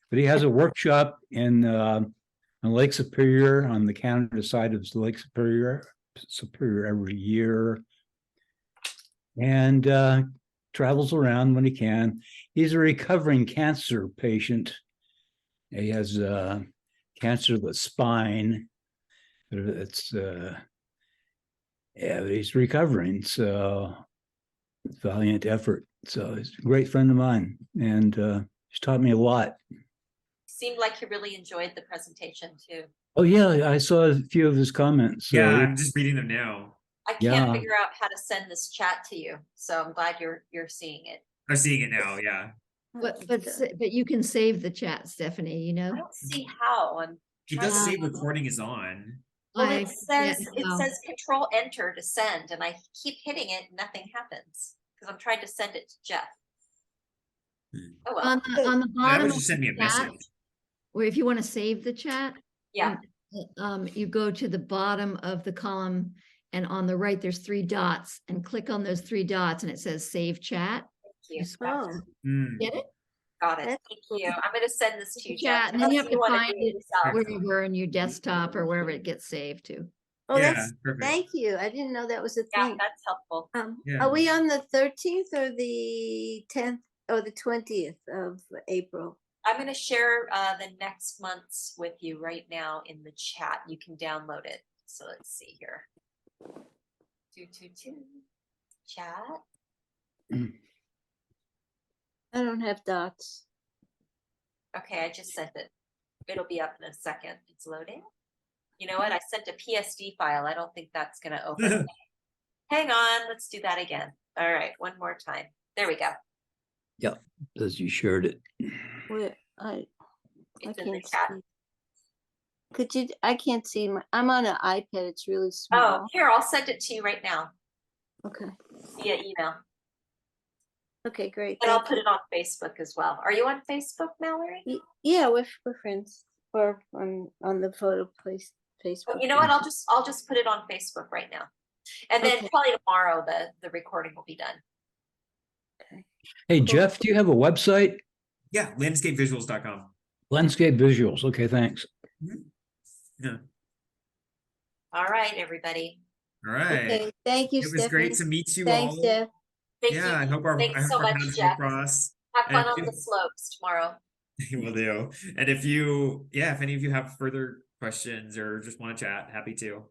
But he has a workshop in on Lake Superior, on the Canada side of Lake Superior every year, and travels around when he can. He's a recovering cancer patient. He has cancer of the spine. It's but he's recovering, so valiant effort. So he's a great friend of mine, and he's taught me a lot. Seemed like you really enjoyed the presentation too. Oh yeah, I saw a few of his comments. So Yeah, I'm just reading them now. I can't Yeah. figure out how to send this chat to you, so I'm glad you're seeing it. I'm seeing it now. Yeah. But you can save the chat, Stephanie. You I know. don't see how. It does Uh, say recording is on. Well, I- it says yeah, no. Control Enter to send, and I keep hitting it, and nothing happens because I'm trying to send it to Jeff. Oh well. on the That bottom would of just send me a the chat, message. where if you want to save the chat, Yeah. you go to the bottom of the column, and on the right there's 3 dots, and click on those 3 dots, and it says Save Chat. Thank you. Oh, Hmm. Get it? Got it. That's Thank you. I'm going to send this to you, Chat, Jeff. and then you have unless to wanna find do it yourself. wherever in your desktop or wherever it gets saved to. oh, Yeah, that's, perfect. thank you. I didn't know that was a Yeah, thing. that's helpful. Yeah. Are we on the 13th or the 10th or the 20th of April? I'm going to share the next month's with you right now in the chat. You can download it. So let's see here. 222 chat. I don't have dots. Okay, I just sent it. It'll be up in a second. It's loading. You know what? I sent a PSD file. I don't think that's gonna open. Hang on, let's do that again. All right, one more time. There we go. Yeah, as you shared it. Where I It's in the can't chat. see. Could you? I can't see. I'm on an iPad. It's really Oh, small. here, I'll send it to you right now Okay. via email. Okay, great. And I'll Thank put you. it on Facebook as well. Are you on Facebook, Mallory? Yeah, we're friends. Or on the photo place Oh, Facebook. you know what? I'll just put it on Facebook right now. And then Okay. probably tomorrow the recording will be done. Hey, Cool. Jeff, do you have a website? Yeah, landscapevisuals.com. Landscape Visuals. Okay, thanks. Yeah. All right, everybody. All right. Okay, thank you, It was great Stephanie. to meet you Thanks, all. Jeff. Thank Yeah, I you. hope our Thanks so much, paths will Jeff. cross. Have And fun on if- the slopes tomorrow. Will do. And if any of you have further questions or just want to chat, happy to.